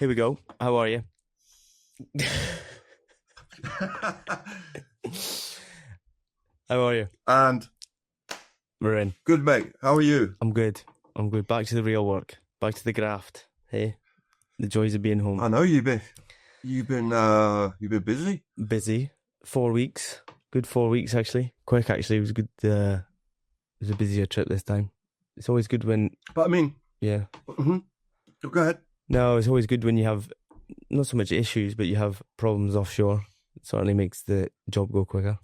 Here we go. How are you? How are you? And we're in. Good, mate. How are you? I'm good. Back to the real work. Back to the graft. Hey, the joys of being home. I know you've been busy. Busy. 4 weeks. Good 4 weeks actually. Quick actually. It was good. It was a busier trip this time. It's always good when. But I mean. Yeah. Mm-hmm. Go ahead. No, it's always good when you have not so much issues, but you have problems offshore. It certainly makes the job go quicker.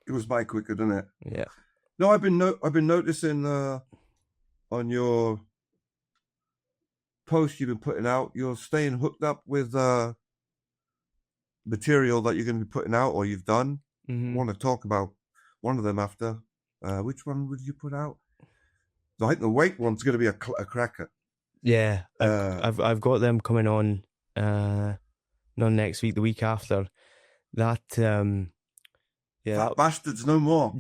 It was by quicker, didn't it? Yeah. No, I've been noticing on your post you've been putting out, you're staying hooked up with material that you're going to be putting out or you've done. Mm-hmm. I want to talk about one of them after. Which one would you put out? I think the weight one's going to be a cracker. Yeah, I've got them coming on. Not next week, the week after. That Fat bastards no more.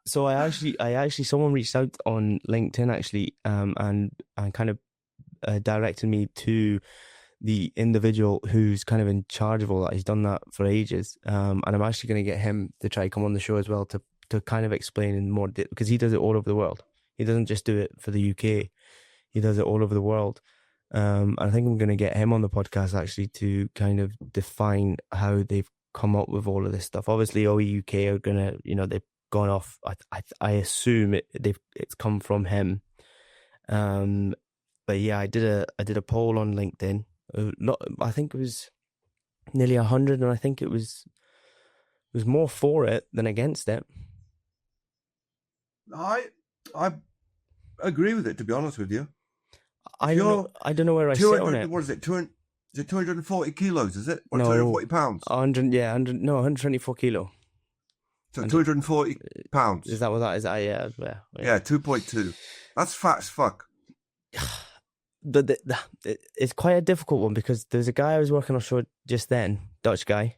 So I actually someone reached out on LinkedIn actually, and kind of directed me to the individual who's kind of in charge of all that. He's done that for ages, and I'm actually going to get him to try come on the show as well to kind of explain in more because he does it all over the world. He doesn't just do it for the UK. He does it all over the world. I think I'm going to get him on the podcast actually to kind of define how they've come up with all of this stuff. Obviously, OE UK are going to, they've gone off. I assume it's come from him. But yeah, I did a poll on LinkedIn. I think it was nearly 100, and I think it was more for it than against it. I agree with it, to be honest with you. I don't know where I sit on it. What is it? 240 kilos, is it? Or no, 240 pounds? 124 kilo. So 240 pounds. Is that what that is? Yeah, 2.2. That's fat as fuck. It's quite a difficult one because there's a guy I was working offshore just then, Dutch guy,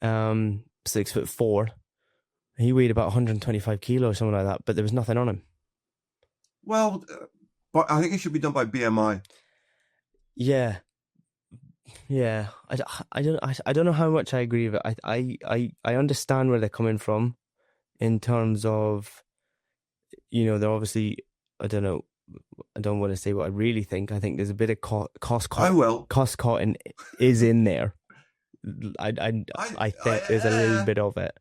6'4". He weighed about 125 kilos or something like that, but there was nothing on him. Well, but I think it should be done by BMI. Yeah. I don't know how much I agree with it. I understand where they're coming from, in terms of, they're obviously, I don't know. I don't want to say what I really think. I think there's a bit of cost cutting is in there. I think there's a little bit of it.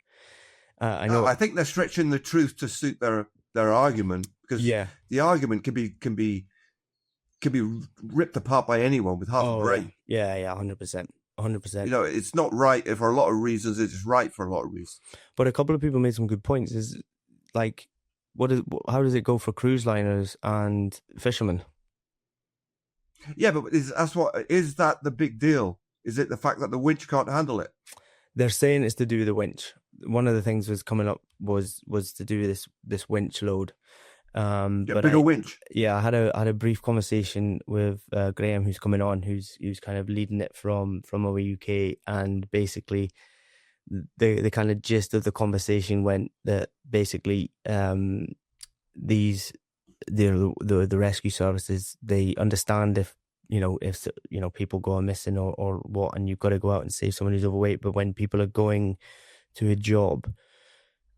I know. I think they're stretching the truth to suit their argument, because the argument can be ripped apart by anyone with half a brain. Yeah, 100%. It's not right for a lot of reasons. It's right for a lot of reasons. But a couple of people made some good points. Is like, how does it go for cruise liners and fishermen? Yeah, but is that the big deal? Is it the fact that the winch can't handle it? They're saying it's to do with the winch. One of the things was coming up was to do with this winch load. Bigger winch. Yeah, I had a brief conversation with Graham, who's coming on, who's kind of leading it from OE UK, and basically the kind of gist of the conversation went that basically the rescue services, they understand if people go on missing or what, and you've got to go out and save someone who's overweight. But when people are going to a job,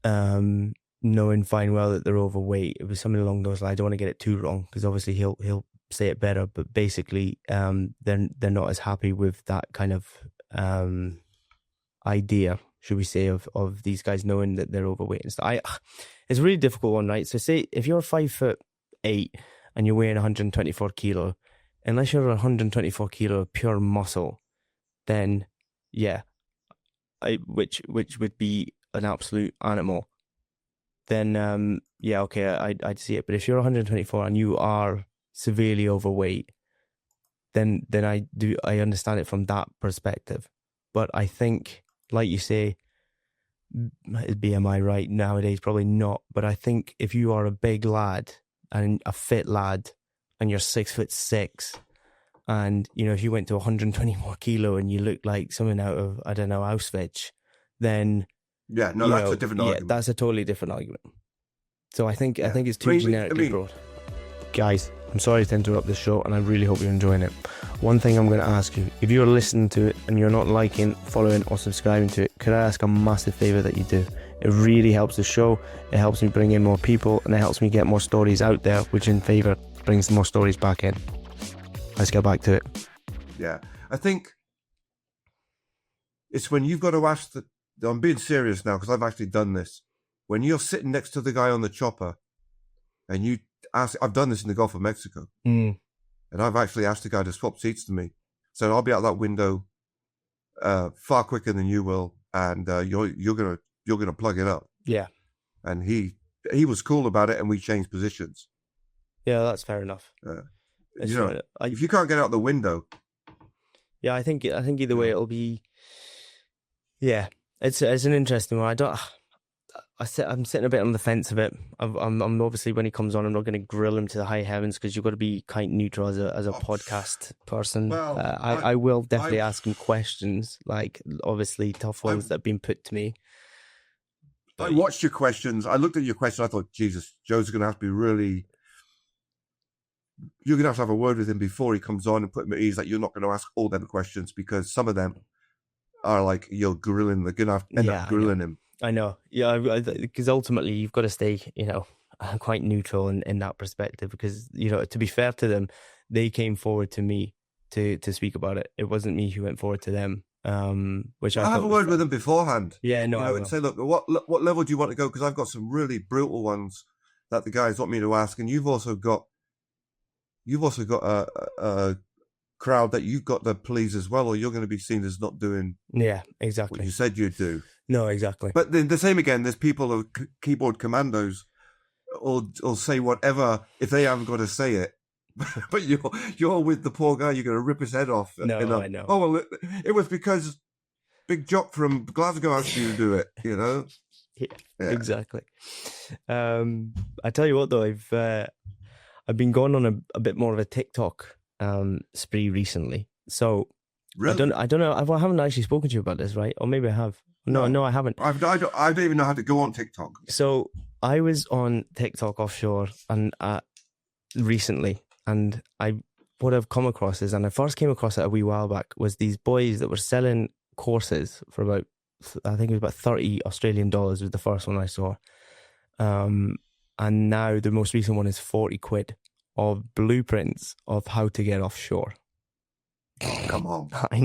knowing fine well that they're overweight, it was something along those lines. I don't want to get it too wrong, because obviously he'll say it better, but basically they're not as happy with that kind of idea, should we say, of these guys knowing that they're overweight and stuff. It's a really difficult one, right? So say if you're 5'8" and you're weighing 124 kilo, unless you're 124 kilo of pure muscle, then which would be an absolute animal, then I'd see it. But if you're 124 and you are severely overweight, then I understand it from that perspective. But I think, like you say, is BMI right nowadays? Probably not. But I think if you are a big lad and a fit lad and you're 6'6", and if you went to 124 kilo and you looked like something out of, I don't know, Auschwitz, then that's a different argument. Yeah, that's a totally different argument. So I think it's too generically broad. Guys, I'm sorry to interrupt the show, and I really hope you're enjoying it. One thing I'm going to ask you, if you're listening to it and you're not liking, following or subscribing to it, could I ask a massive favour that you do? It really helps the show, it helps me bring in more people, and it helps me get more stories out there, which in favour brings more stories back in. Let's get back to it. Yeah, I think it's when you've got to ask I'm being serious now because I've actually done this. When you're sitting next to the guy on the chopper and you ask, I've done this in the Gulf of Mexico, and I've actually asked the guy to swap seats to me. So I'll be out that window far quicker than you will, and you're gonna plug it up. Yeah. And he was cool about it, and we changed positions. Yeah, that's fair enough. If you can't get out the window. Yeah, I think either way it'll be. Yeah, it's an interesting one. I'm sitting a bit on the fence of it. I'm obviously, when he comes on, I'm not going to grill him to the high heavens because you've got to be quite neutral as a podcast person. Well, I will definitely ask him questions, like obviously tough ones that have been put to me. I watched your questions. I looked at your questions. I thought, Jesus, Joe's going to have to be really. You're going to have a word with him before he comes on and put him at ease that you're not going to ask all them questions because some of them are like you're grilling. They're going to have to end up grilling him. I know. Yeah, because ultimately you've got to stay, quite neutral in that perspective because, to be fair to them, they came forward to me to speak about it. It wasn't me who went forward to them, which I have a word with them beforehand. Yeah, no, and say, look, what level do you want to go? Because I've got some really brutal ones that the guys want me to ask, and you've also got a crowd that you've got to please as well, or you're going to be seen as not doing. Yeah, exactly. What you said you'd do. No, exactly. But then the same again, there's people who are keyboard commandos or say whatever if they haven't got to say it. But you're with the poor guy, you're going to rip his head off. No, I know. Oh, well, it was because Big Jock from Glasgow asked you to do it, Yeah. Exactly. I tell you what, though, I've been going on a bit more of a TikTok spree recently. So really? I don't know. I haven't actually spoken to you about this, right? Or maybe I have. No, I haven't. I don't even know how to go on TikTok. So I was on TikTok Offshore and recently, and what I've come across is, and I first came across it a wee while back, was these boys that were selling courses for about, I think it was about 30 Australian dollars was the first one I saw. And now the most recent one is 40 quid of blueprints of how to get offshore. Oh, come on. I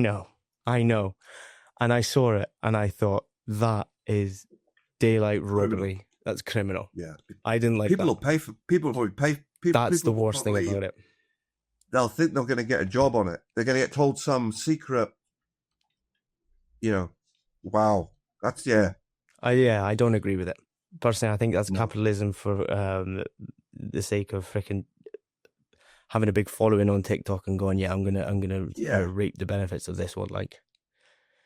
know. And I saw it and I thought, that is daylight robbery. That's criminal. Yeah. I didn't like people that. People will pay. That's the worst thing about it. They'll think they're going to get a job on it. They're going to get told some secret, wow. That's, yeah. I don't agree with it. Personally, I think that's capitalism for the sake of freaking having a big following on TikTok and going, I'm gonna reap the benefits of this one. Like,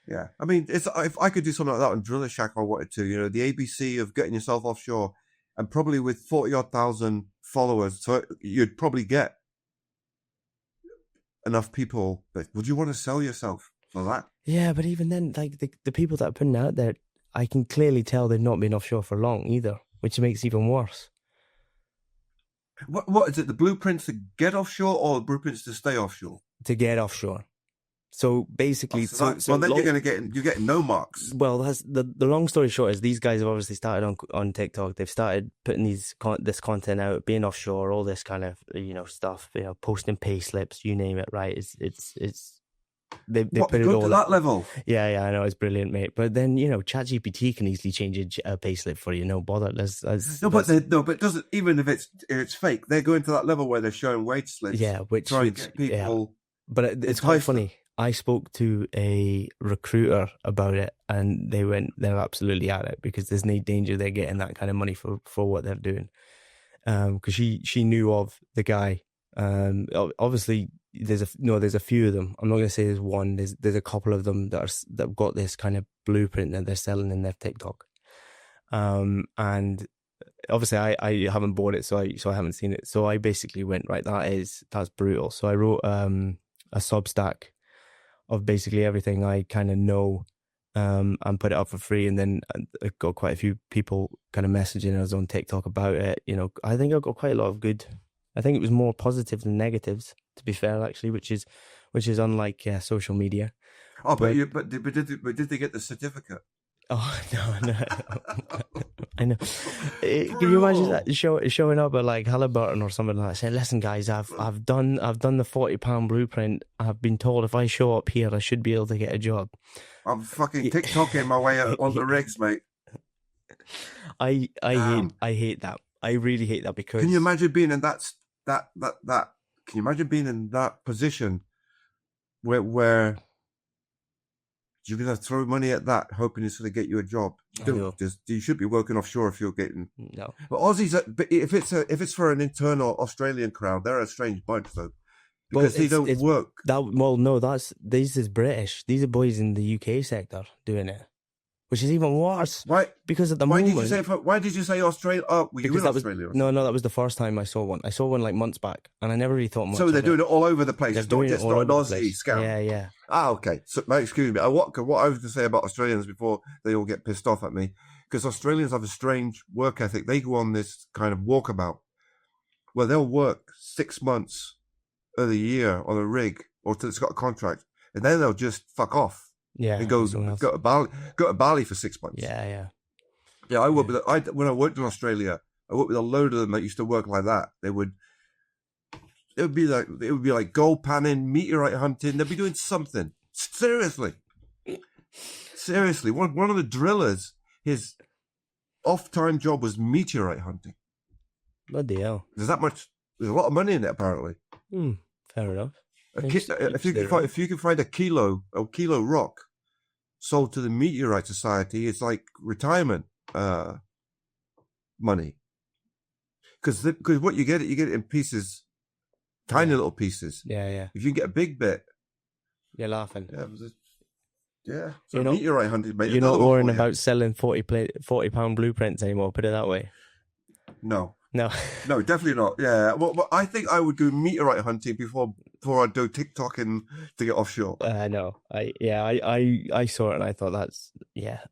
yeah, I mean, if I could do something like that on Driller Shack, I wanted to. The ABC of getting yourself offshore, and probably with 40,000 odd followers, so you'd probably get enough people. But would you want to sell yourself for that? Yeah, but even then, like the people that are putting it out there, I can clearly tell they've not been offshore for long either, which makes it even worse. What is it? The blueprints to get offshore or the blueprints to stay offshore? To get offshore. So basically, then you're getting no marks. Well, the long story short is these guys have obviously started on TikTok. They've started putting this content out, being offshore, all this kind of stuff, posting pay slips, you name it. Right? They put it all to that level. Yeah, I know, it's brilliant, mate. But then ChatGPT can easily change a payslip for you. No bother. it doesn't. Even if it's fake, they're going to that level where they're showing wage slips. Yeah, which get people. Yeah. But it's quite funny. I spoke to a recruiter about it, and they're absolutely at it because there's no danger they're getting that kind of money for what they're doing. Because she knew of the guy. Obviously. There's a few of them. I'm not going to say there's one. There's a couple of them that've got this kind of blueprint that they're selling in their TikTok. And obviously I haven't bought it, so I haven't seen it. So I basically went, right, that's brutal. So I wrote a Substack of basically everything I kind of know, and put it up for free. And then I got quite a few people kind of messaging us on TikTok about it. I think I got quite a lot of good I think it was more positives than negatives, to be fair, actually, which is unlike social media. Oh, but did they get the certificate? Oh no. I know. Can you imagine that showing up at like Halliburton or something like that? Saying, "Listen, guys, I've done the £40 blueprint. I've been told if I show up here, I should be able to get a job." I'm fucking TikToking my way on the rigs, mate. I hate that. I really hate that because. Can you imagine being in that? Can you imagine being in that position where you're going to throw money at that, hoping it's going to get you a job? You should be working offshore if you're getting. No. But Aussies, but if it's for an internal Australian crowd, they're a strange bunch though, because they don't work. This is British. These are boys in the UK sector doing it, which is even worse. Why? Because at the moment. Why did you say Australia? Oh, were you in Australia? No, that was the first time I saw one. I saw one like months back, and I never really thought much. So they're doing it all over the place. They're doing it all over the place. Scout. Yeah. Ah, okay. So, excuse me. What I was going to say about Australians before they all get pissed off at me, because Australians have a strange work ethic. They go on this kind of walkabout where they'll work 6 months of the year on a rig or till it's got a contract, and then they'll just fuck off. Yeah, and go to Bali for 6 months. Yeah. I worked with when I worked in Australia. I worked with a load of them that used to work like that. It would be like gold panning, meteorite hunting. They'd be doing something. Seriously. One of the drillers, his off-time job was meteorite hunting. Bloody hell! There's a lot of money in it apparently. Fair enough. If you can find a kilo rock sold to the Meteorite Society, it's like retirement money. Because what you get it in pieces, tiny little pieces. Yeah. If you can get a big bit, you're laughing. Yeah. So meteorite hunting, mate. You're not worrying about selling £40 blueprints anymore. Put it that way. No, definitely not. Yeah, well, I think I would do meteorite hunting before I do TikToking to get offshore. No, I saw it and I thought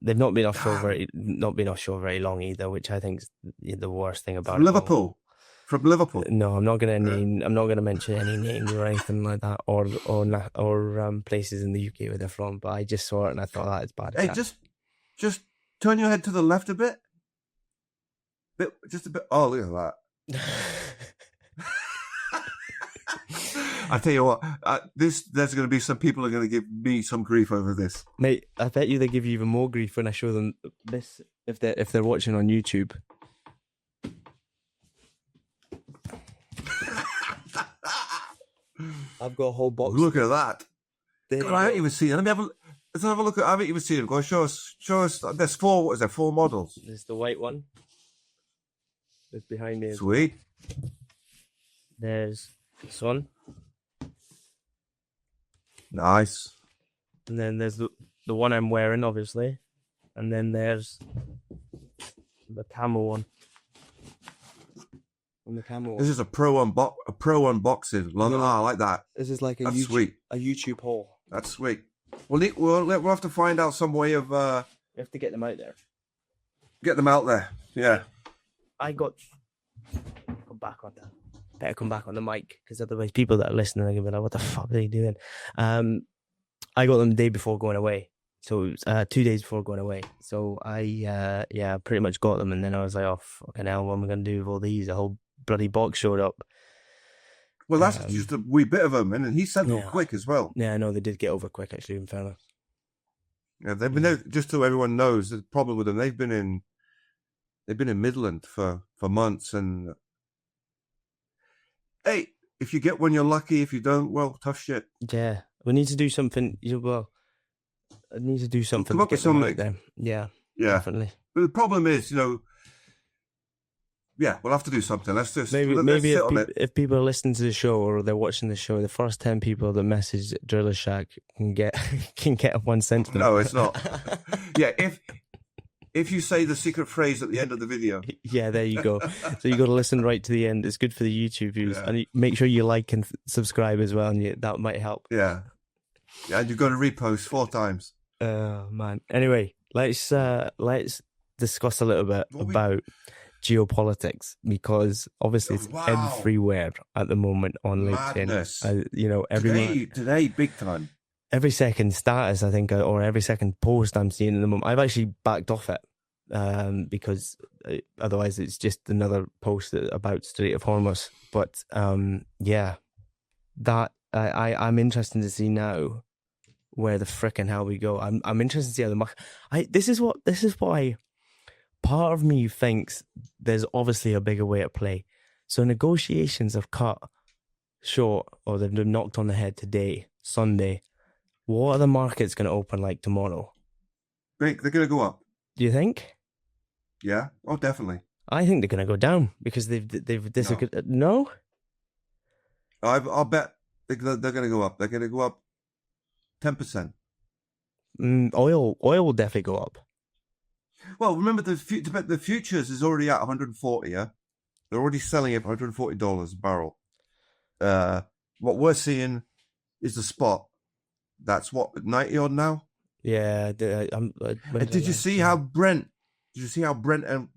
they've not been offshore very long either, which I think is the worst thing about it. From Liverpool. No, I'm not going to mention any names or anything like that, or places in the UK where they're from. But I just saw it and I thought that is bad. Hey, just turn your head to the left a bit. Just a bit. Oh, look at that. I tell you what, there's going to be some people who are going to give me some grief over this. Mate, I bet you they give you even more grief when I show them this if they're watching on YouTube. I've got a whole box. Look at that. God, I haven't even seen it. Let's have a look at. I haven't even seen it. Go on, show us. There's 4. What is there? 4 models. There's the white one. It's behind me. Sweet. There's this one. Nice. And then there's the one I'm wearing, obviously. And then there's the camel one. And the camel. This is a pro unboxing. I like that. This is like a YouTube haul. That's sweet. We'll have to find out some way of. We have to get them out there. Get them out there. Yeah. Better come back on the mic, because otherwise people that are listening are going to be like, what the fuck are they doing? I got them the day before going away. So it was 2 days before going away. So I pretty much got them, and then I was like, oh, fucking hell, what am I going to do with all these? A whole bloody box showed up. Well, that's just a wee bit of them, and he sent them quick as well. Yeah, I know, they did get over quick, actually, in fairness. Yeah, they've been there, just so everyone knows, the problem with them, they've been in Midland for months, and hey, if you get one, you're lucky. If you don't, well, tough shit. Yeah, we need to do something. I need to do something. Come up with something. There. Yeah, definitely. But the problem is, we'll have to do something. Let's just maybe if people are listening to the show or they're watching the show, the first 10 people that message Driller Shack can get one sent to them. No, it's not. Yeah, if you say the secret phrase at the end of the video. Yeah, there you go. So you got to listen right to the end. It's good for the YouTube views. Yeah. And make sure you like and subscribe as well, and that might help. Yeah. Yeah, and you've got to repost 4 times. Oh, man. Anyway, let's discuss a little bit about geopolitics, because obviously it's everywhere at the moment on Madness. LinkedIn. You know, today, big time. Every second status, I think, or every second post I'm seeing at the moment, I've actually backed off it because otherwise it's just another post about Strait of Hormuz. But yeah, that I'm interested to see now where the frickin' hell we go. I'm interested to see how the market. This is why part of me thinks there's obviously a bigger way at play. So negotiations have cut short, or they've knocked on the head today, Sunday. What are the markets going to open like tomorrow? They're going to go up. Do you think? Yeah. Oh, definitely. I think they're going to go down because they've disagreed. No? I'll bet they're going to go up. They're going to go up 10%. Oil will definitely go up. Well, remember the futures is already at 140. Yeah, they're already selling it for $140 a barrel. What we're seeing is the spot. That's what 90 odd now. Yeah. Did you see how Brent? Did you see how Brent and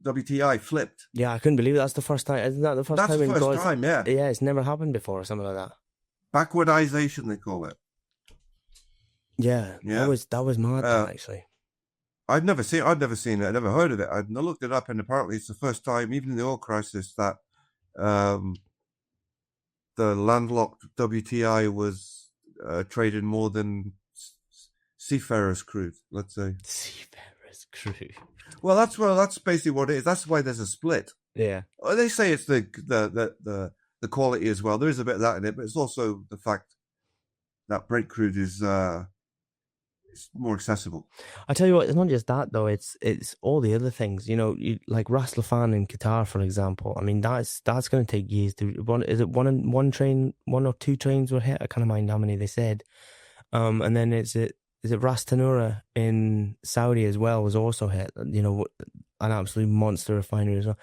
WTI flipped? Yeah, I couldn't believe it. That's the first time. Isn't that the first time? That's the first time. Yeah. Yeah, it's never happened before or something like that. Backwardization, they call it. Yeah. That was mad actually. I'd never seen it. I'd never heard of it. I looked it up, and apparently it's the first time, even in the oil crisis, that the landlocked WTI was traded more than seafarers' crude. Let's say seafarers' crude. Well, that's basically what it is. That's why there's a split. Yeah. They say it's the quality as well. There is a bit of that in it, but it's also the fact that Brent crude is it's more accessible. I tell you what, it's not just that though. It's all the other things. You know, like Ras Laffan in Qatar, for example. I mean, that's going to take years to. One or two trains were hit. I can't mind how many they said. And then is it Ras Tanura in Saudi as well was also hit. You know, an absolute monster refinery as well.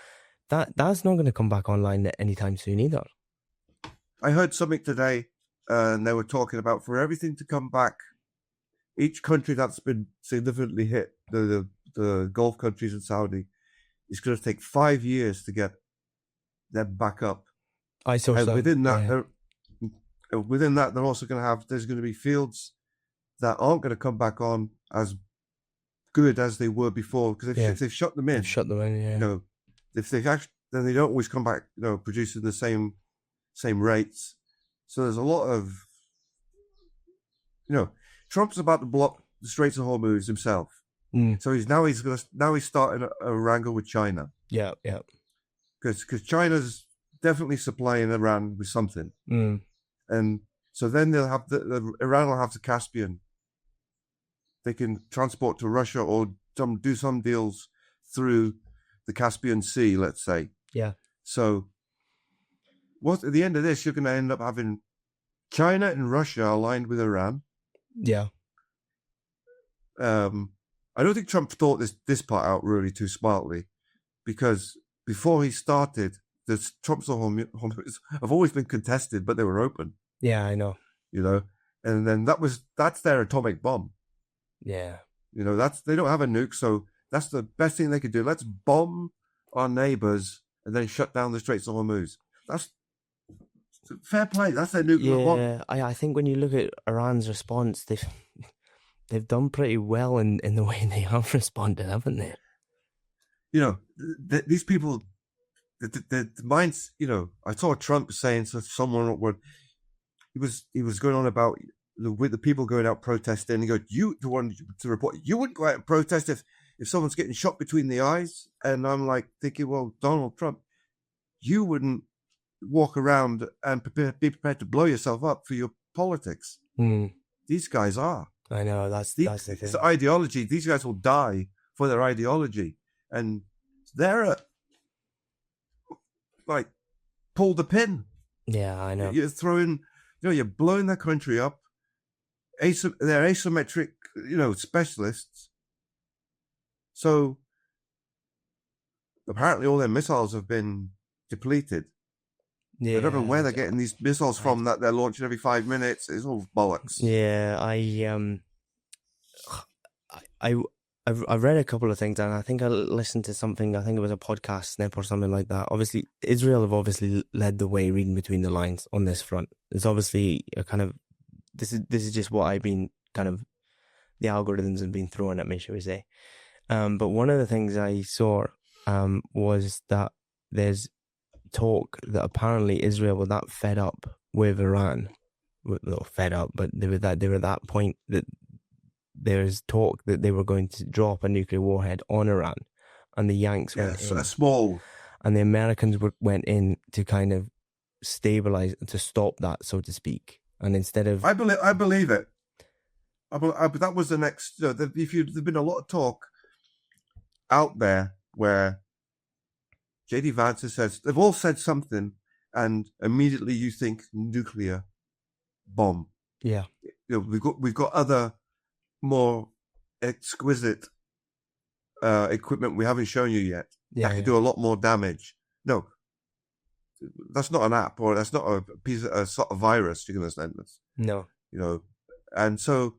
That's not going to come back online anytime soon either. I heard something today, and they were talking about for everything to come back. Each country that's been significantly hit, the Gulf countries and Saudi, is going to take 5 years to get them back up. I saw and within that, they're also going to have. There's going to be fields that aren't going to come back on as good as they were before because if they've shut them in. Yeah. You know, if they've actually, then they don't always come back. You know, producing the same rates. So there's a lot of, you know. Trump's about to block the Strait of Hormuz himself. So he's starting a wrangle with China. Yeah. Because China's definitely supplying Iran with something. And so then they'll have Iran will have the Caspian. They can transport to Russia or do some deals through the Caspian Sea, let's say. Yeah. So at the end of this, you're going to end up having China and Russia aligned with Iran. Yeah. I don't think Trump thought this part out really too smartly, because before he started, the Trump's Hormuz have always been contested, but they were open. Yeah, I know. You know, and then that's their atomic bomb. Yeah. You know, they don't have a nuke, so that's the best thing they could do. Let's bomb our neighbors and then shut down the Straits of Hormuz. That's fair play. That's their nuclear bomb. Yeah, I think when you look at Iran's response, they've done pretty well in the way they have responded, haven't they? You know, these people, the minds. You know, I saw Trump saying to someone when he was going on about with the people going out protesting. He goes, "You the one to report. You wouldn't go out and protest if someone's getting shot between the eyes." And I'm like thinking, well, Donald Trump, you wouldn't walk around and be prepared to blow yourself up for your politics. These guys are. I know, that's the thing. It's ideology. These guys will die for their ideology. And they're like, pull the pin. Yeah, I know. You're throwing, you're blowing their country up. They're asymmetric, specialists. So apparently all their missiles have been depleted. Yeah, I don't know where they're getting these missiles from that they're launching every 5 minutes. It's all bollocks. Yeah, I've read a couple of things, and I think I listened to something. I think it was a podcast snip or something like that. Obviously, Israel have obviously led the way, reading between the lines on this front. It's obviously a kind of this is just what I've been kind of the algorithms have been throwing at me, shall we say? But one of the things I saw was that there's talk that apparently Israel were that fed up with Iran, not fed up, but they were at that point that there's talk that they were going to drop a nuclear warhead on Iran, and the Yanks went in, a small, and the Americans went in to kind of stabilize, to stop that, so to speak. And instead of, I believe it. But that was the next. There's been a lot of talk out there where J.D. Vance says they've all said something, and immediately you think nuclear bomb. Yeah, we've got other more exquisite equipment we haven't shown you yet. That can do a lot more damage. No, that's not an app, or that's not a sort of virus you're going to send us. No, and so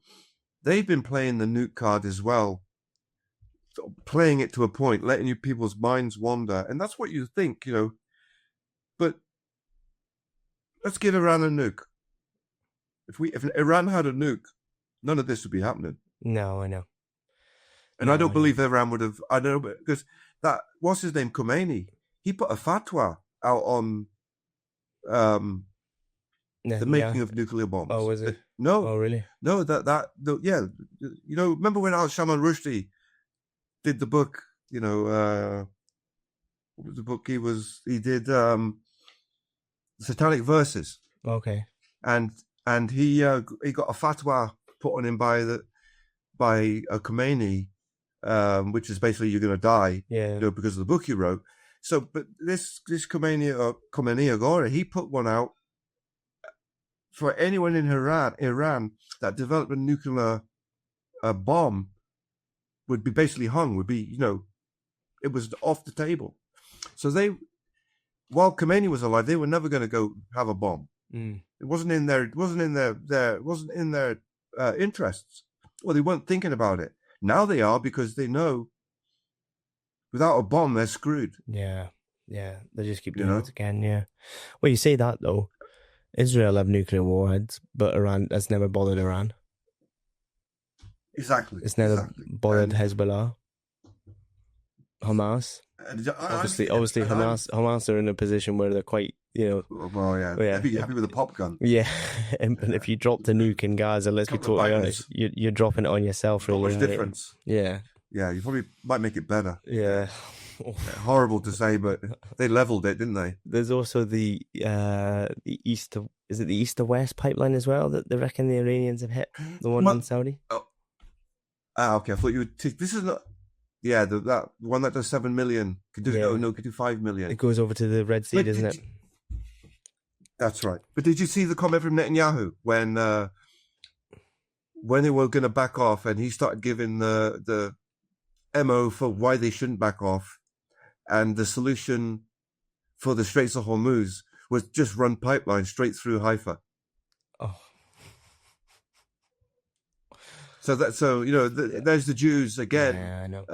they've been playing the nuke card as well, playing it to a point, letting you people's minds wander, and that's what you think, But let's give Iran a nuke. If Iran had a nuke, none of this would be happening. No, I know. And I don't believe Iran would have. I don't know, because that, what's his name, Khomeini, he put a fatwa out on the making of nuclear bombs. Oh, was it? No. Oh, really? No, yeah. Remember when Al-Shaman Rushdie did the book, what was the book he did Satanic Verses. Okay. And he got a fatwa put on him by a Khomeini, which is basically you're going to die, because of the book you wrote. So, but this Khomeini Agora, he put one out for anyone in Iran that developed a nuclear bomb would be basically hung, would be, it was off the table. So while Khomeini was alive, they were never going to go have a bomb. Mm. It wasn't in their interests. Well, they weren't thinking about it. Now they are, because they know without a bomb they're screwed. Yeah. They just keep doing it again. Yeah. Well, you say that though. Israel have nuclear warheads, but Iran has never bothered Iran. Exactly. It's never bothered Hezbollah, Hamas. Obviously, Hamas are in a position where they're quite, Well, yeah. Happy with a pop gun. Yeah, and if you drop the nuke in Gaza, let's be totally honest, you're dropping it on yourself. Really, not much difference. Yeah. Yeah, you probably might make it better. Yeah. Horrible to say, but they leveled it, didn't they? There's also the east to west pipeline as well that they reckon the Iranians have hit, the one in Saudi. Oh. Okay. I thought you would. This is not. Yeah, that one that does 7 million could do. Could do 5 million. It goes over to the Red Sea, doesn't it? That's right. But did you see the comment from Netanyahu when they were going to back off, and he started giving the MO for why they shouldn't back off, and the solution for the Straits of Hormuz was just run pipeline straight through Haifa. Oh. There's the Jews again. Yeah, I know.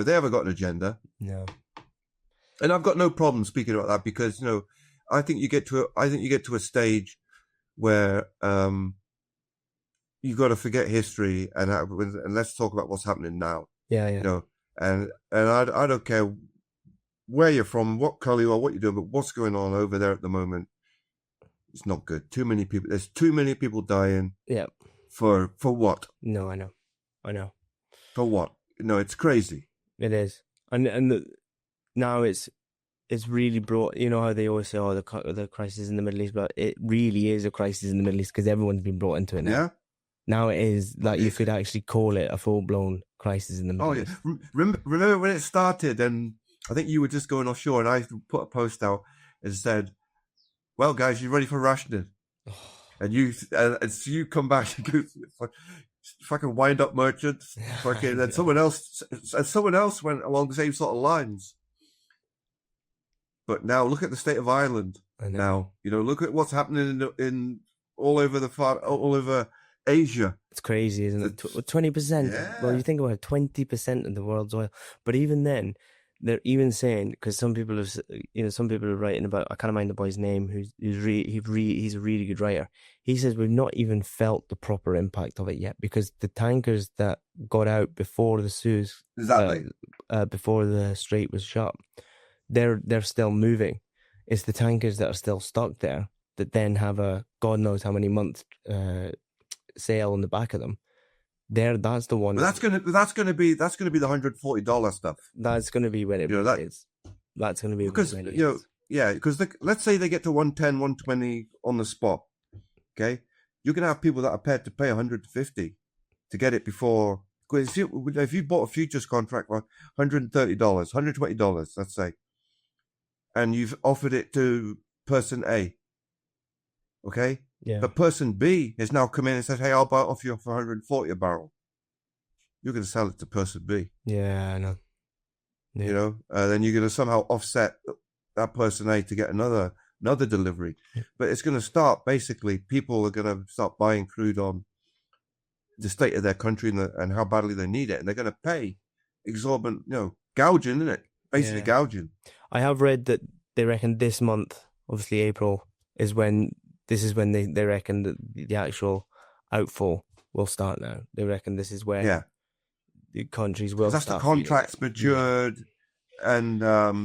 They haven't got an agenda. No. And I've got no problem speaking about that, because I think you get to a stage where you got to forget history and let's talk about what's happening now. Yeah. And I don't care where you're from, what color you are, what you're doing, but what's going on over there at the moment, it's not good. Too many people. There's too many people dying. Yeah. For what? No, I know. For what? No, it's crazy. It is, and now it's really brought. You know how they always say, the crisis in the Middle East, but it really is a crisis in the Middle East because everyone's been brought into it now. Yeah. Now it is like you could actually call it a full blown crisis in the Middle East. Yeah. Remember when it started, and I think you were just going offshore, and I put a post out and said, "Well, guys, you ready for rationing?" And so you come back and go, fucking wind up merchants, fucking, and someone else went along the same sort of lines. But now look at the state of Ireland. Now, look at what's happening in all over Asia. It's crazy, isn't it? 20%. Yeah. Well, you think about it, 20% of the world's oil. But even then, they're even saying, because some people are writing about, I can't mind the boy's name, he's a really good writer. He says we've not even felt the proper impact of it yet, because the tankers that got out before the Suez, before the Strait was shut, they're still moving. It's the tankers that are still stuck there that then have a God knows how many month sail on the back of them. That's the one. But that's gonna be the $140 stuff. That's gonna be when it is. That's gonna be because when it is. Yeah, because let's say they get to 110, 120 on the spot. Okay, you're gonna have people that are prepared to pay 150 to get it before. Because if you bought a futures contract for $130, $120, let's say, and you've offered it to person A, okay. Yeah. But person B has now come in and said, "Hey, I'll buy it off you for 140 a barrel." You're going to sell it to person B. Yeah, I know. Yeah. You know, then you're going to somehow offset that person A to get another delivery. Yeah. But it's going to start, basically, people are going to start buying crude on the state of their country and how badly they need it. And they're going to pay exorbitant, gouging, isn't it? Basically gouging. I have read that they reckon this month, obviously April, is when they reckon that the actual outfall will start now. They reckon this is where the countries will start. That's the contracts matured, and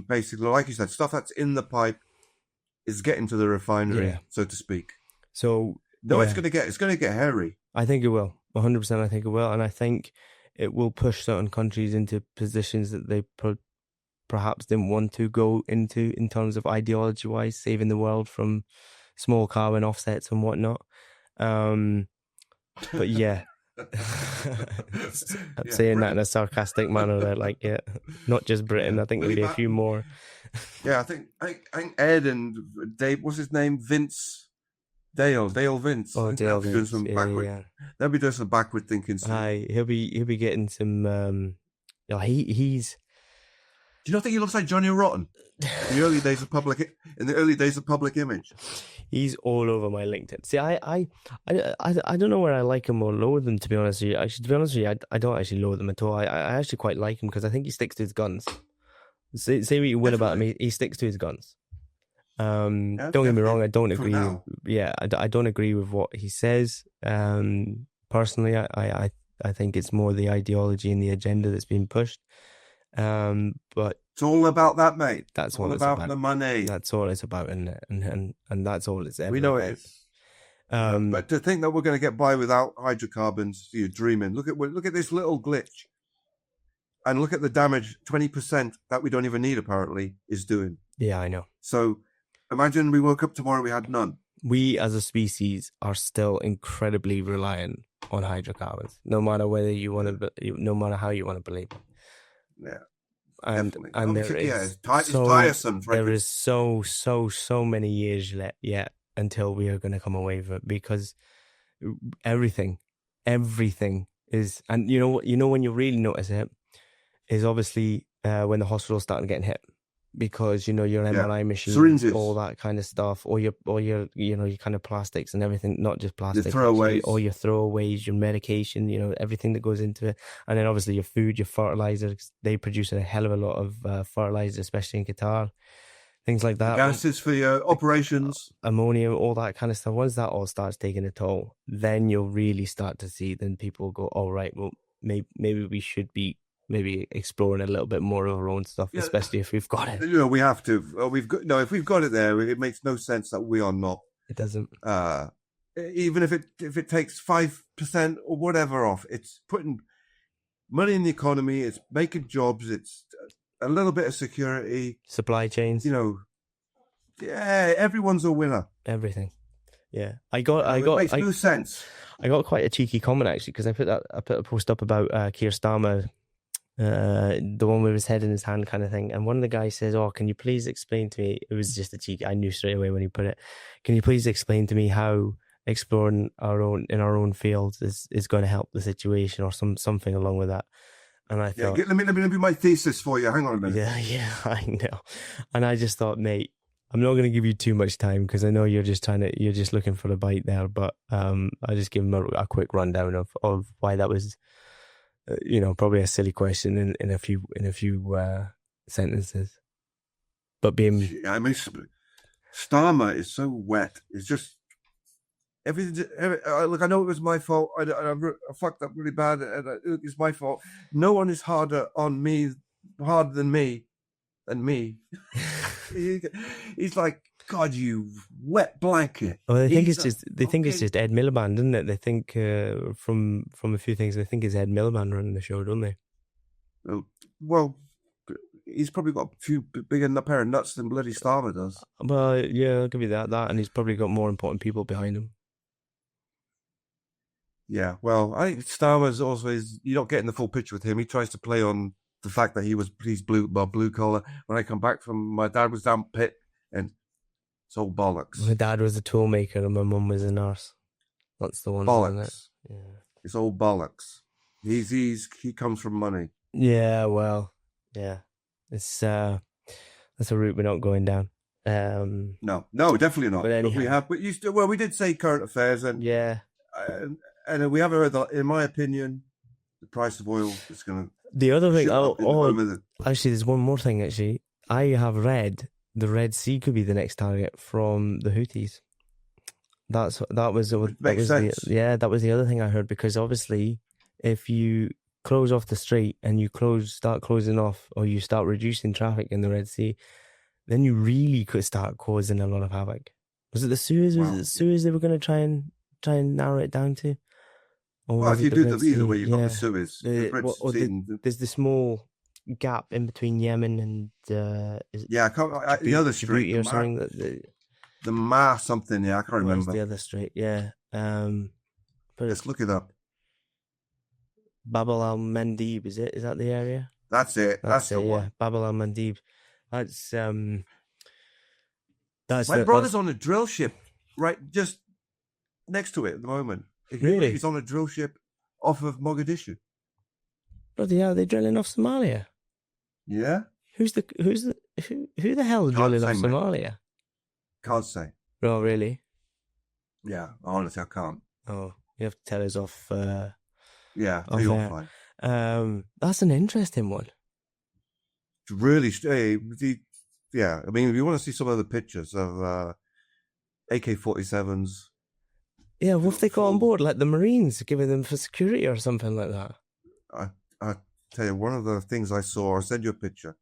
basically, like you said, stuff that's in the pipe is getting to the refinery, so to speak. So it's going to get hairy. I think it will. 100%. I think it will, and I think it will push certain countries into positions that they perhaps didn't want to go into in terms of ideology-wise, saving the world from small carbon offsets and whatnot. But yeah, I'm saying that in a sarcastic manner there, not just Britain. I think there'll be a few more. Yeah, I think Ed and Dave, what's his name? Dale Vince. Oh, Dale Vince. They'll be doing some backward thinking. He'll be getting some. He's. Do you not think he looks like Johnny Rotten in the early days of public image? He's all over my LinkedIn. See, I don't know where I like him or loathe him, to be honest with you. To be honest with you, I don't actually loathe him at all. I actually quite like him because I think he sticks to his guns. Say what you will about him, he sticks to his guns. Don't get me wrong, I don't agree. I don't agree with what he says. Personally, I think it's more the ideology and the agenda that's being pushed. But it's all about that, mate. That's all about the money. That's all it's about, and that's all it's ever. We know about. it is. But to think that we're going to get by without hydrocarbons, you're dreaming. Look at this little glitch, and look at the damage 20% that we don't even need apparently is doing. Yeah, I know. So imagine we woke up tomorrow, we had none. We as a species are still incredibly reliant on hydrocarbons, no matter whether you want to, no matter how you want to believe it. Yeah, and there is it's tiresome. There is so many years yet until we are going to come away with it, because everything is, and you know when you really notice it is obviously when the hospitals started getting hit, because your MRI machines, syringes, all that kind of stuff, or your your kind of plastics and everything, not just plastic, your throwaways, or your throwaways, your medication, everything that goes into it, and then obviously your food, your fertilizers. They produce a hell of a lot of fertilizer, especially in Qatar, things like that. Gases for your operations, ammonia, all that kind of stuff. Once that all starts taking a toll, then you'll really start to see. Then people go, "All right, well, maybe we should be." Maybe exploring a little bit more of our own stuff, especially if we've got it. We have to. If we've got it there, it makes no sense that we are not. It doesn't. Even if it takes 5% or whatever off, it's putting money in the economy. It's making jobs. It's a little bit of security, supply chains. Everyone's a winner. Everything. Yeah, it makes no sense. I got quite a cheeky comment actually, because I put a post up about Keir Starmer. The one with his head in his hand kind of thing, and one of the guys says, "Oh, can you please explain to me?" It was just a cheeky. I knew straight away when he put it. Can you please explain to me how exploring in our own fields is going to help the situation, or something along with that? And I thought, let me be my thesis for you. Hang on a minute. Yeah, I know. And I just thought, mate, I'm not going to give you too much time because I know you're just looking for a bite there. But I'll just give him a quick rundown of why that was, probably a silly question in a few sentences. But being, I mean, Starmer is so wet. It's just everything. Look, I know it was my fault. I fucked up really bad, and it's my fault. No one is harder than me. He's like, God, you wet blanket. Well, they think it's just Ed Miliband, isn't it? They think from a few things, they think it's Ed Miliband running the show, don't they? Well, he's probably got a few bigger pair of nuts than bloody Starmer does. Well, yeah, I'll give you that, and he's probably got more important people behind him. Yeah, well, I think Starmer's also you're not getting the full picture with him. He tries to play on the fact that he's blue collar. When I come back from, my dad was down pit, and it's all bollocks. My dad was a toolmaker and my mum was a nurse. That's the one. Bollocks. It? Yeah. It's all bollocks. He comes from money. Yeah, well, yeah. It's that's a route we're not going down. No, definitely not. But we did say current affairs, and yeah, and we haven't heard that. In my opinion, the price of oil is going to. The other thing, actually, there's one more thing. Actually, I have read the Red Sea could be the next target from the Houthis. That was the other thing I heard, because obviously, if you close off the strait and you start closing off, or you start reducing traffic in the Red Sea, then you really could start causing a lot of havoc. Was it the Suez? Was it the Suez they were going to try and narrow it down to? Well, if you do either way, you've got the Suez. There's the small gap in between Yemen and the other strait or something. The Ma something. Yeah, I can't remember. The other strait. Yeah. But let's look it up. Bab al Mandeb, is it? Is that the area? That's it. That's the one. Yeah. Bab al Mandeb. That's my brother's on a drill ship, right, just next to it at the moment. Really? He's on a drill ship off of Mogadishu. Bloody hell, they're drilling off Somalia. Yeah. Who the hell is drilling off Somalia? Can't say. Oh, really? Yeah, honestly, I can't. Oh, you have to tell us off. Yeah, you're fine. That's an interesting one. Really, yeah. I mean, if you want to see some of the pictures of AK-47s. Yeah, what if they got on board, like the Marines, giving them for security or something like that? I tell you, one of the things I saw, I'll send you a picture.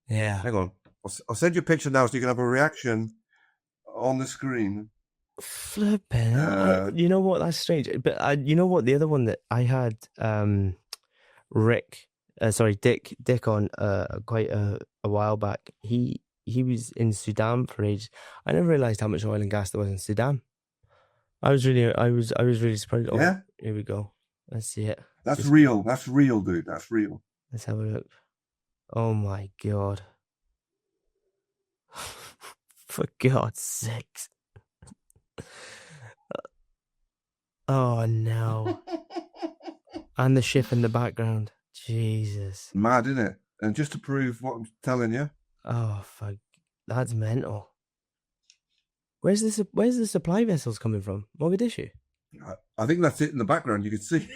Yeah. Hang on. I'll send you a picture now so you can have a reaction on the screen. Flipping. You know what? That's strange. But you know what? The other one that I had Dick on quite a while back. He was in Sudan for ages. I never realized how much oil and gas there was in Sudan. I was really surprised. Oh, yeah. Here we go. Let's see it. That's real. That's real, dude. That's real. Let's have a look. Oh my God. For God's sakes. Oh no. And the ship in the background. Jesus. Mad, isn't it? And just to prove what I'm telling you. Oh fuck. That's mental. Where's the supply vessels coming from? Mogadishu? I think that's it in the background. You can see.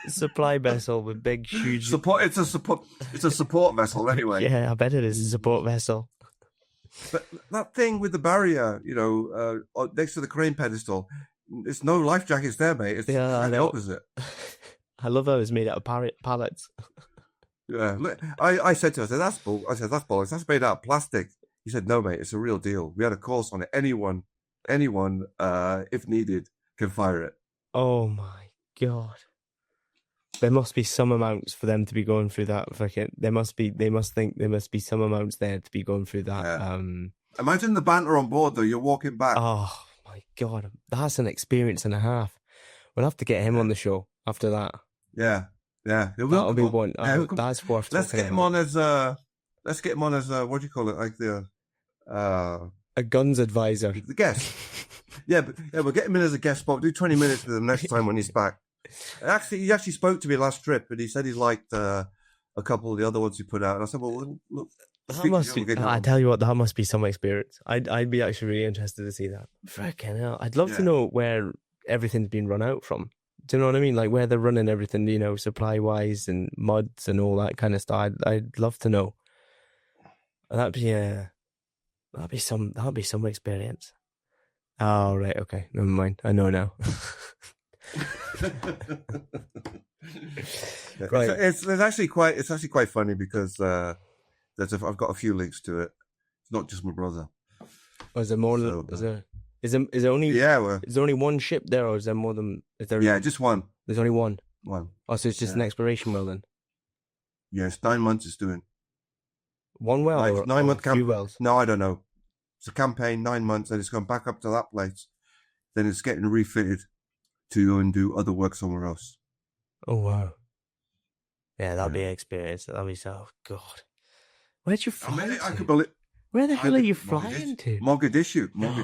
Supply vessel with big, huge support. It's a support vessel anyway. Yeah, I bet it is a support vessel. But that thing with the barrier, next to the crane pedestal, there's no life jackets there, mate. It's the opposite. I love how it's made out of pallets. Yeah, I said to her, that's bollocks. That's made out of plastic. He said, no, mate, it's a real deal. We had a course on it. Anyone, if needed, can fire it. Oh my God. There must be some amounts for them to be going through that. They must think there must be some amounts there to be going through that. Yeah. Imagine the banter on board, though. You're walking back. Oh my God. That's an experience and a half. We'll have to get him on the show after that. Yeah. That'll be one. That's worth. Let's get him on as what do you call it? Like a guns advisor. The guest. Yeah, we'll get him in as a guest spot. Do 20 minutes with him next time when he's back. He actually spoke to me last trip, and he said he liked a couple of the other ones he put out. And I said, well, look, That must be, I tell you what, that must be some experience. I'd be actually really interested to see that. Freaking hell. I'd love to know where everything's been run out from. Do you know what I mean? Like where they're running everything, you know, supply-wise and muds and all that kind of stuff. I'd love to know. That'd be some experience. Oh, right, okay. Never mind. I know now. Right. It's actually quite funny because I've got a few links to it. It's not just my brother. Oh, is there more? So, is there only? Yeah. Is there only one ship there, or is there more than? Is there? Yeah, just one. There's only one. One. Oh, so it's just an exploration well then. Yeah, it's 9 months. It's doing one well or 9 month few wells. No, I don't know. It's a campaign, 9 months, and it's gone back up to that place. Then it's getting refitted to go and do other work somewhere else. Oh wow! Yeah, that'd be an experience. That'd be so God. Where'd you fly to? Where the hell are you flying to? Mogadishu. No,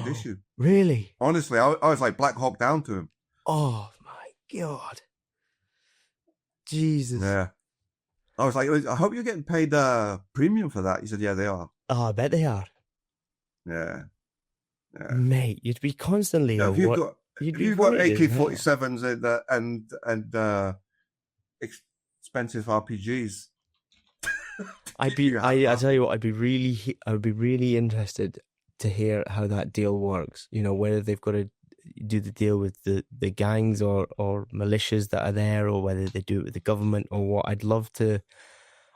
really? Honestly, I was like Black Hawk Down to him. Oh my God! Jesus. Yeah. I was like, I hope you're getting paid premium for that. He said, yeah, they are. Oh, I bet they are. Yeah. Mate, you'd be constantly. If you've got AK-47s and expensive RPGs. I tell you what, I'd be really interested to hear how that deal works. You know, whether they've got to do the deal with the gangs or militias that are there, or whether they do it with the government or what. I'd love to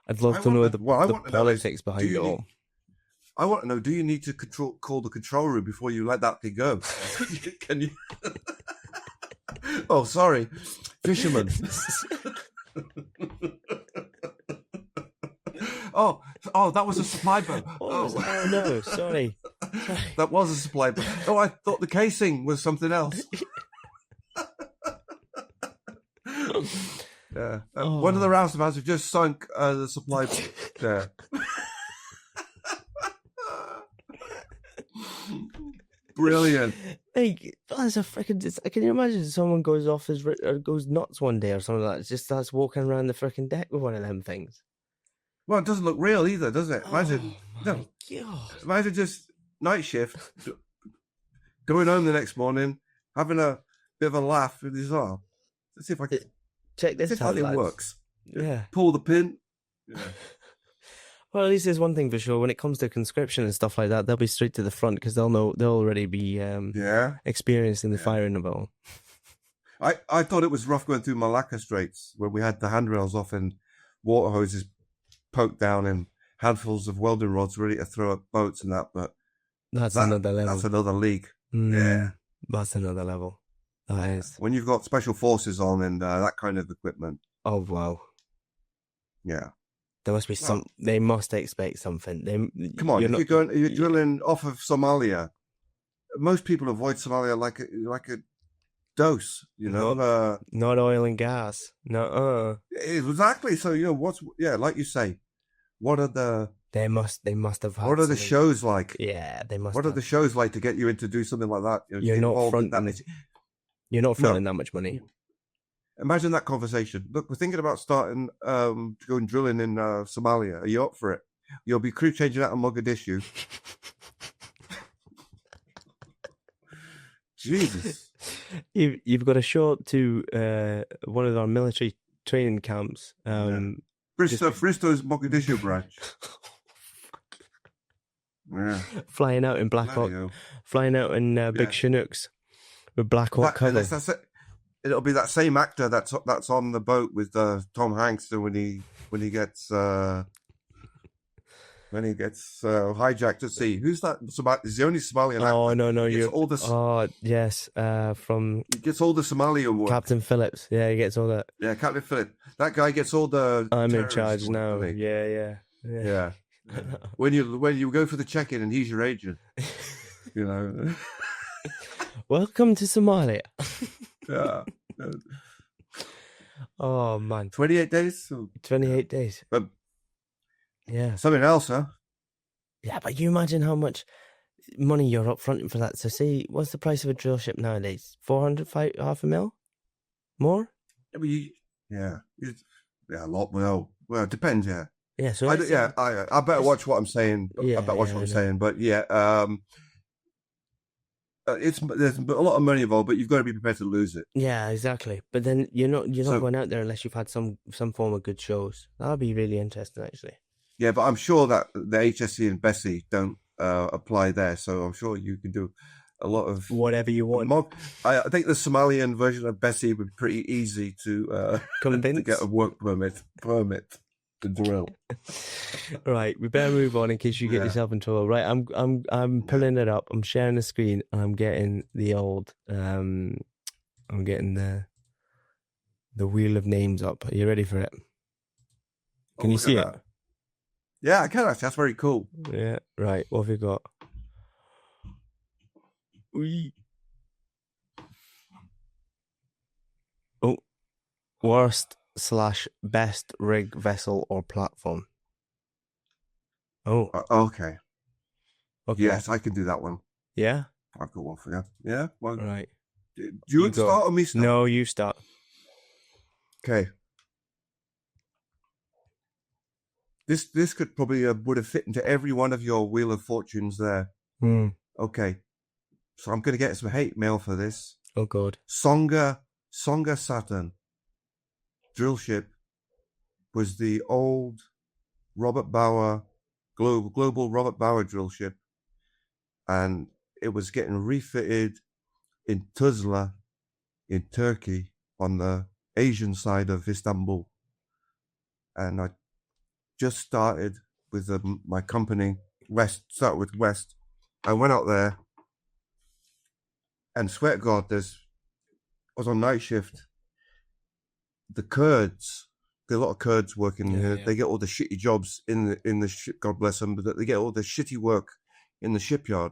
know the politics behind it all. I want to know, do you need to call the control room before you let that thing go? Can you? Oh, sorry. Fisherman. Oh, that was a supply boat. Oh no, sorry. That was a supply boat. Oh, I thought the casing was something else. Yeah. One of the roustabouts have just sunk the supply boat. Yeah. Brilliant. Like, that's a freaking. Can you imagine someone goes goes nuts one day or something like that? Just starts walking around the freaking deck with one of them things. Well, it doesn't look real either, does it? Imagine. God. Imagine just night shift, going home the next morning, having a bit of a laugh with his arm. Let's see if I can check this out. How it works. Yeah. Pull the pin. Yeah. Well, at least there's one thing for sure. When it comes to conscription and stuff like that, they'll be straight to the front because they'll already be experiencing the firing of it all. I thought it was rough going through Malacca Straits where we had the handrails off and water hoses poked down and handfuls of welding rods ready to throw at boats and that, but that's another level. That's another league. Yeah. That's another level. That is. When you've got special forces on and that kind of equipment. Oh, wow. Yeah. There must be they must expect something. Come on, you're drilling off of Somalia. Most people avoid Somalia like a dose, you know. Not oil and gas. No. Exactly. So like you say, what are the? They must have. Had what are the shows like? Yeah, they must. What are the shows like to get you in to do something like that? You're not fronting that much money. Imagine that conversation. Look, we're thinking about starting to go drilling in Somalia. Are you up for it? You'll be crew changing out of Mogadishu. Jesus. You've got a short to one of our military training camps. Bristow's Mogadishu branch. Yeah. Flying out in Black Hawk. Flying out in big Chinooks with Black Hawk cover. That's it. It'll be that same actor that's on the boat with Tom Hanks when he gets hijacked at sea. Who's that? Is the only Somalian actor? Oh no, you're all the. Oh yes, from he gets all the Somalia work. Captain Phillips. Yeah, he gets all that. Yeah, Captain Phillips. That guy gets all the. I'm in charge now. Yeah. When you go for the check-in and he's your agent, you know. Welcome to Somalia. Yeah. Oh man. 28 days? 28 days. But yeah. Something else, huh? Yeah, but you imagine how much money you're up fronting for that. So see, what's the price of a drill ship nowadays? 400, half a mil? More? Yeah, a lot. Well, it depends. Yeah, Yeah. So I better watch what I'm saying. Yeah, I better watch what I'm no. saying. But yeah, there's a lot of money involved, but you've got to be prepared to lose it. Yeah, exactly. But then you're not So going out there unless you've had some form of good shows. That'll be really interesting, actually. yeah, but I'm sure that the HSC and Bessie don't apply there. So I'm sure you can do a lot of Whatever you want. I think the Somalian version of Bessie would be pretty easy to Convince to get a work permit to drill. Right, we better move on in case you get yourself in trouble. Right, I'm pulling it up. I'm sharing the screen and I'm getting the old I'm getting the wheel of names up. Are you ready for it? Can you see it? Yeah, I can actually. That's very cool. Yeah, right. What have you got? Oh, worst/best rig, vessel, or platform. Oh, okay. Okay. Yes, I can do that one. Yeah? I've got one for you. Yeah? Well, Right. Do you want to start or me start? No, you start. Okay. This could probably would have fit into every one of your Wheel of Fortunes there. Okay. So I'm going to get some hate mail for this. Oh, God. Songa Saturn drill ship was the old Robert Bauer, global Robert Bauer drill ship. And it was getting refitted in Tuzla in Turkey on the Asian side of Istanbul. And I just started with my company, West. I went out there and swear to God, I was on night shift. The Kurds, there are a lot of Kurds working here. Yeah. They get all the shitty jobs in the ship, God bless them, but they get all the shitty work in the shipyard.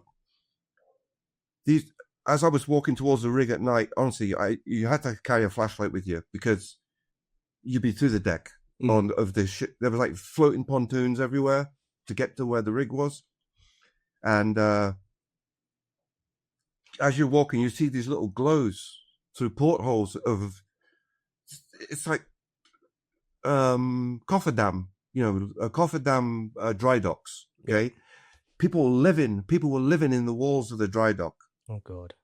As I was walking towards the rig at night, honestly, you had to carry a flashlight with you because you'd be through the deck of the ship. There was like floating pontoons everywhere to get to where the rig was. And as you're walking, you see these little glows through portholes it's like cofferdam, cofferdam dry docks. Okay, people were living in the walls of the dry dock. Oh, God.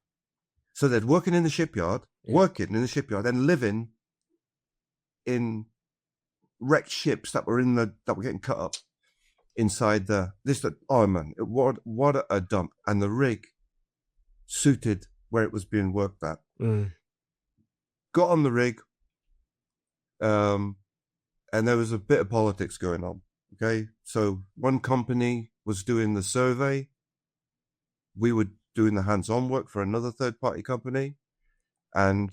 So they're working in the shipyard, and living in wrecked ships that were getting cut up inside oh man, what a dump. And the rig suited where it was being worked at. Got on the rig, and there was a bit of politics going on. Okay, so one company was doing the survey, we were doing the hands-on work for another third-party company, and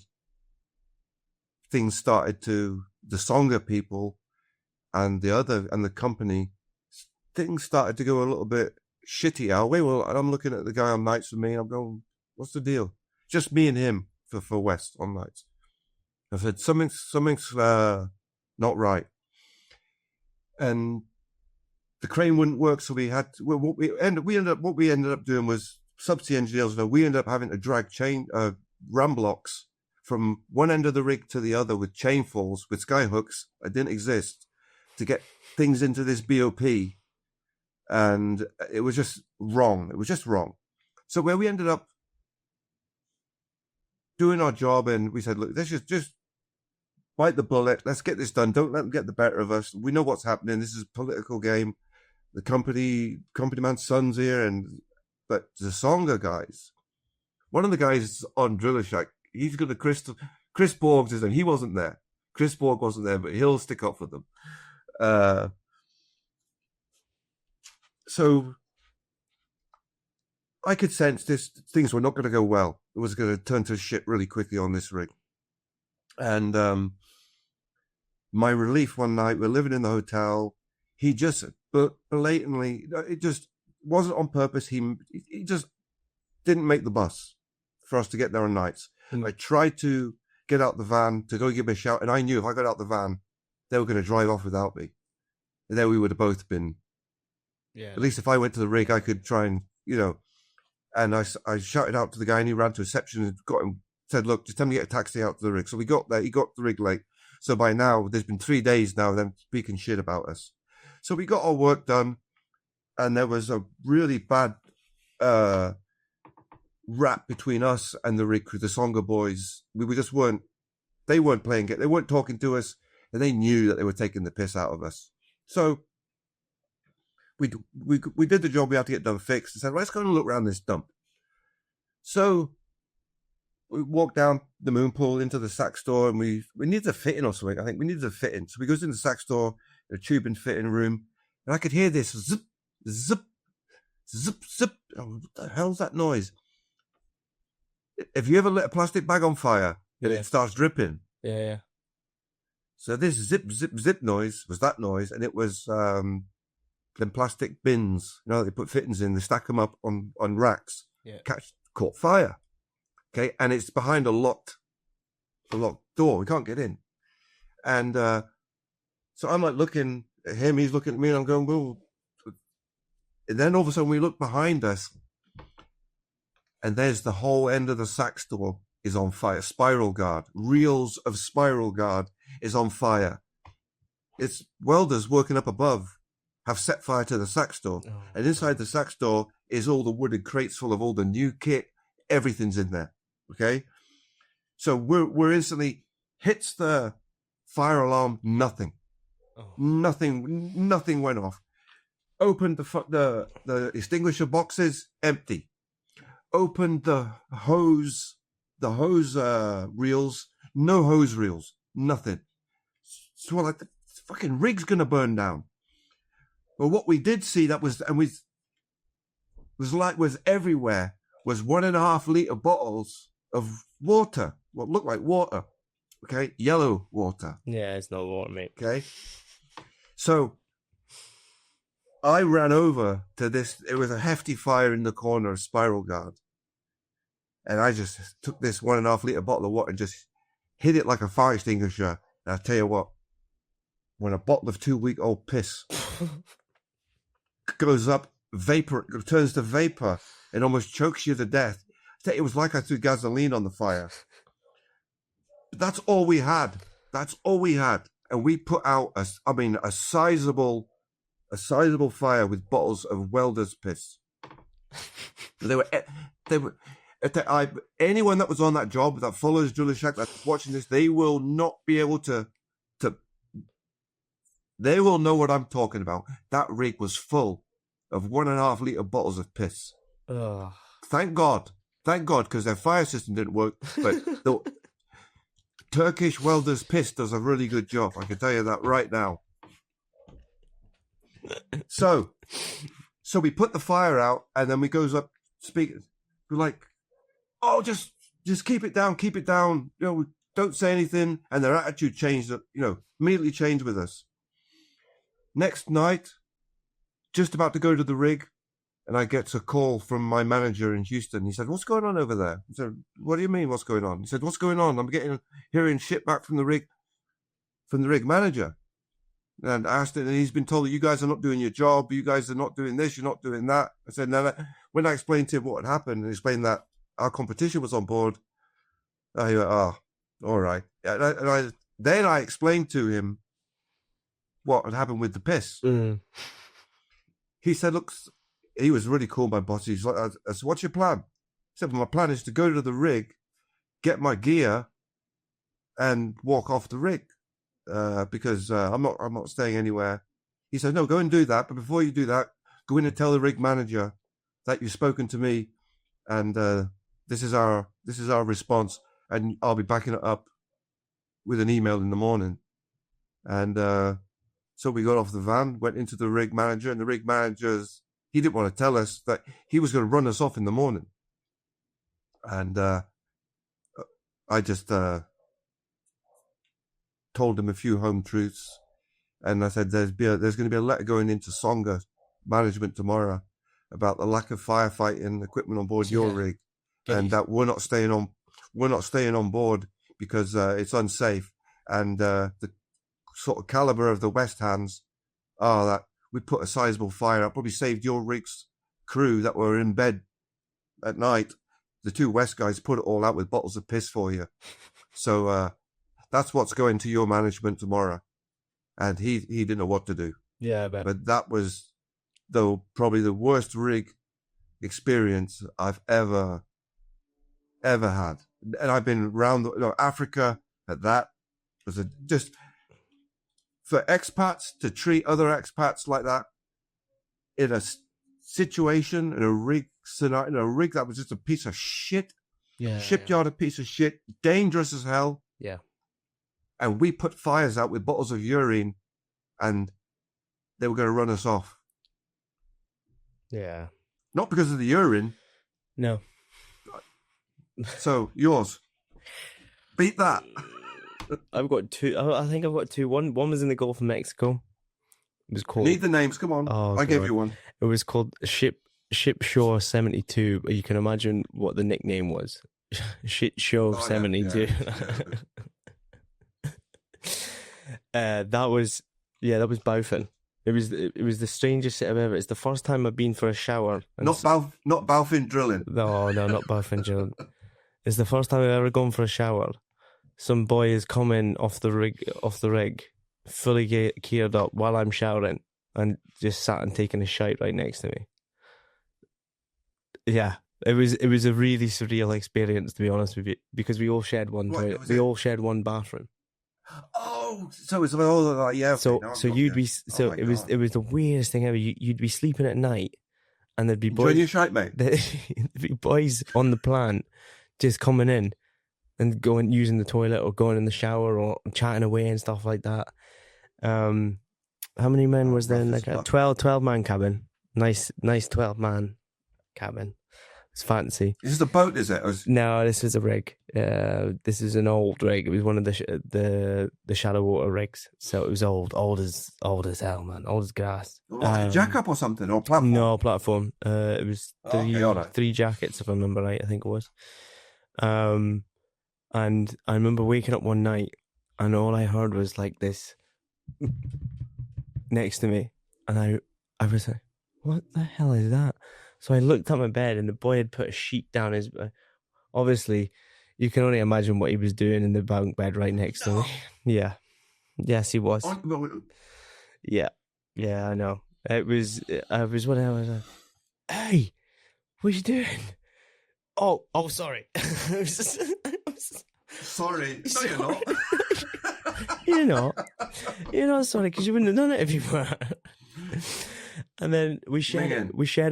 things started to, the Songa people and the company, things started to go a little bit shitty our way. Well, I'm looking at the guy on nights with me, I'm going, what's the deal? Just me and him for West on nights. I said, something's not right. And the crane wouldn't work, so what we ended up doing was, subsea engineers know, we ended up having to drag ram blocks from one end of the rig to the other with chain falls, with sky hooks that didn't exist, to get things into this BOP. And it was just wrong. So where we ended up doing our job, and we said, look, let's just bite the bullet. Let's get this done. Don't let them get the better of us. We know what's happening. This is a political game. The company man's son's here, but the Songa guys, one of the guys on Driller Shack, he's got Chris Borg's his name. He wasn't there. Chris Borg wasn't there, but he'll stick up for them. So I could sense things were not going to go well. It was going to turn to shit really quickly on this rig. And my relief one night, we're living in the hotel. He just blatantly, it just wasn't on purpose. He just didn't make the bus for us to get there on nights. I tried to get out the van to go give me a shout, and I knew if I got out the van, they were going to drive off without me. And there we would have both been. Yeah. At least if I went to the rig, I could try and, and I shouted out to the guy, and he ran to reception and got him said, look, just tell me to get a taxi out to the rig. So we got there. He got the rig late. So by now, there's been 3 days now of them speaking shit about us. So we got our work done, and there was a really bad rap between us and the rig crew, the Songa boys. We just weren't, they weren't playing it. They weren't talking to us, and they knew that they were taking the piss out of us. So we did the job we had to get done fixed and said, let's go and look around this dump. So we walked down the moon pool into the sack store, and we needed a fitting or something. I think we needed a fitting. So we goes in the sack store, a tube and fitting room, and I could hear this zip, zip, zip, zip. Oh, what the hell's that noise? Have you ever lit a plastic bag on fire and it starts dripping? Yeah. So this zip, zip, zip noise was that noise, and it was them plastic bins. You know, they put fittings in, they stack them up on racks. Yeah. Caught fire. Okay, and it's behind a locked door. We can't get in. And so I'm like looking at him, he's looking at me, and I'm going, well. And then all of a sudden we look behind us, and there's the whole end of the sack store is on fire. Spiral guard, reels of spiral guard is on fire. It's welders working up above have set fire to the sack store. Oh, and inside the sack store is all the wooden crates full of all the new kit. Everything's in there. Okay. So we're instantly hits the fire alarm. Nothing. Oh. Nothing went off. Opened the extinguisher boxes, empty. Opened the hose reels, no hose reels, nothing. So we're like, the fucking rig's gonna burn down. Well, what we did see was everywhere was 1.5 liter bottles of water, what looked like water. Okay, yellow water. Yeah, it's not water, mate. Okay, so I ran over to this. It was a hefty fire in the corner of Spiral Guard. And I just took this 1.5 liter bottle of water and just hit it like a fire extinguisher. And I tell you what, when a bottle of 2-week-old piss goes up, vapor, it turns to vapor and almost chokes you to death. It was like I threw gasoline on the fire. But that's all we had. That's all we had. And we put out a sizable fire with bottles of welder's piss. They were anyone that was on that job that follows Driller Shack that's watching this, they will not be able to they will know what I'm talking about. That rig was full of 1.5 liter bottles of piss. Ugh. Thank God, because their fire system didn't work. But the Turkish welder's piss does a really good job. I can tell you that right now. So we put the fire out, and then we goes up speaking. We're like, oh, just keep it down. You know, don't say anything. And their attitude changed. Immediately changed with us. Next night, just about to go to the rig, and I get a call from my manager in Houston. He said, "What's going on over there?" I said, "What do you mean, what's going on?" He said, "What's going on? I'm hearing shit back from the rig manager." And I asked him, and he's been told that you guys are not doing your job. You guys are not doing this. You're not doing that. I said, no. When I explained to him what had happened and explained that our competition was on board, he went, "Oh, all right." Then I explained to him what had happened with the piss. Mm. He said, "Look," he was really cool, my boss. He's like, I said, "What's your plan?" He said, "My plan is to go to the rig, get my gear, and walk off the rig. Because I'm not staying anywhere." He said, "No, go and do that. But before you do that, go in and tell the rig manager that you've spoken to me, and this is our response, and I'll be backing it up with an email in the morning." And so we got off the van, went into the rig manager, and the rig he didn't want to tell us that he was going to run us off in the morning. And I just told him a few home truths, and I said, there's going to be a letter going into Songa management tomorrow about the lack of firefighting equipment on board your rig, and that we're not staying on board because it's unsafe, and the sort of caliber of the West Hands are that we put a sizable fire up, probably saved your rig's crew that were in bed at night the two West guys put it all out with bottles of piss for you. So that's what's going to your management tomorrow. And he didn't know what to do. Yeah, but that was probably the worst rig experience I've ever had. And I've been around Africa. That was just for expats to treat other expats like that in a situation, in a rig scenario, in a rig that was just a piece of shit. Yeah, shipyard, a piece of shit, dangerous as hell. Yeah. And we put fires out with bottles of urine, and they were going to run us off. Yeah. Not because of the urine. No. So, yours. Beat that. I've got two. I think I've got two. One was in the Gulf of Mexico. It was called... Need the names, come on. I gave you one. It was called Shore 72. You can imagine what the nickname was. Shit Show 72. That was Baufin. It was the strangest set I've ever. It's the first time I've been for a shower. Not Baufin drilling. No, not Baufin drilling. It's the first time I've ever gone for a shower. Some boy is coming off the rig, fully geared up while I'm showering, and just sat and taking a shite right next to me. Yeah, it was a really surreal experience, to be honest with you, because we all shared one toilet. We all shared one bathroom. Oh, so it's all like, yeah. Okay, it was the weirdest thing ever. You'd be sleeping at night, and there'd be boys. Enjoying your shite, mate. There'd be boys on the plant just coming in and going using the toilet or going in the shower or chatting away and stuff like that. How many men was there in the 12-man cabin? Nice 12-man cabin. It's fancy. Is this a boat, is it? No, this is a rig. This is an old rig. It was one of the shallow water rigs. So it was old as hell, man. Old as grass. Like a jack up or something, or platform? No, platform. It was three jackets, if I remember right, I think it was. And I remember waking up one night and all I heard was like this next to me. And I was like, what the hell is that? So I looked at my bed and the boy had put a sheet down his... Obviously, you can only imagine what he was doing in the bunk bed right next to me. Yeah. Yes, he was. Yeah. Yeah, I know. I was like, hey, what are you doing? Oh, sorry. Sorry. No, you're not. You're not sorry, because you wouldn't have done it if you were. And then we shared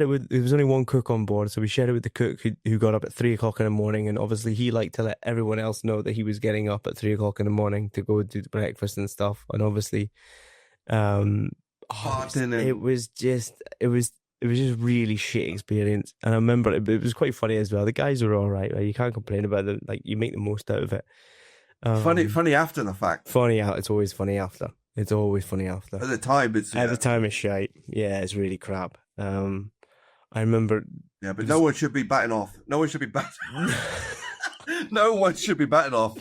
it with, there was only one cook on board, so we shared it with the cook who got up at 3 o'clock in the morning, and obviously he liked to let everyone else know that he was getting up at 3 o'clock in the morning to go do breakfast and stuff. And obviously, it was just really shit experience. And I remember it was quite funny as well. The guys were all right. You can't complain about it. Like, you make the most out of it. Funny after the fact. It's always funny after. It's always funny after. At the time, it's shite. Yeah, it's really crap. I remember. Yeah, but no one should be batting off. No one should be batting off.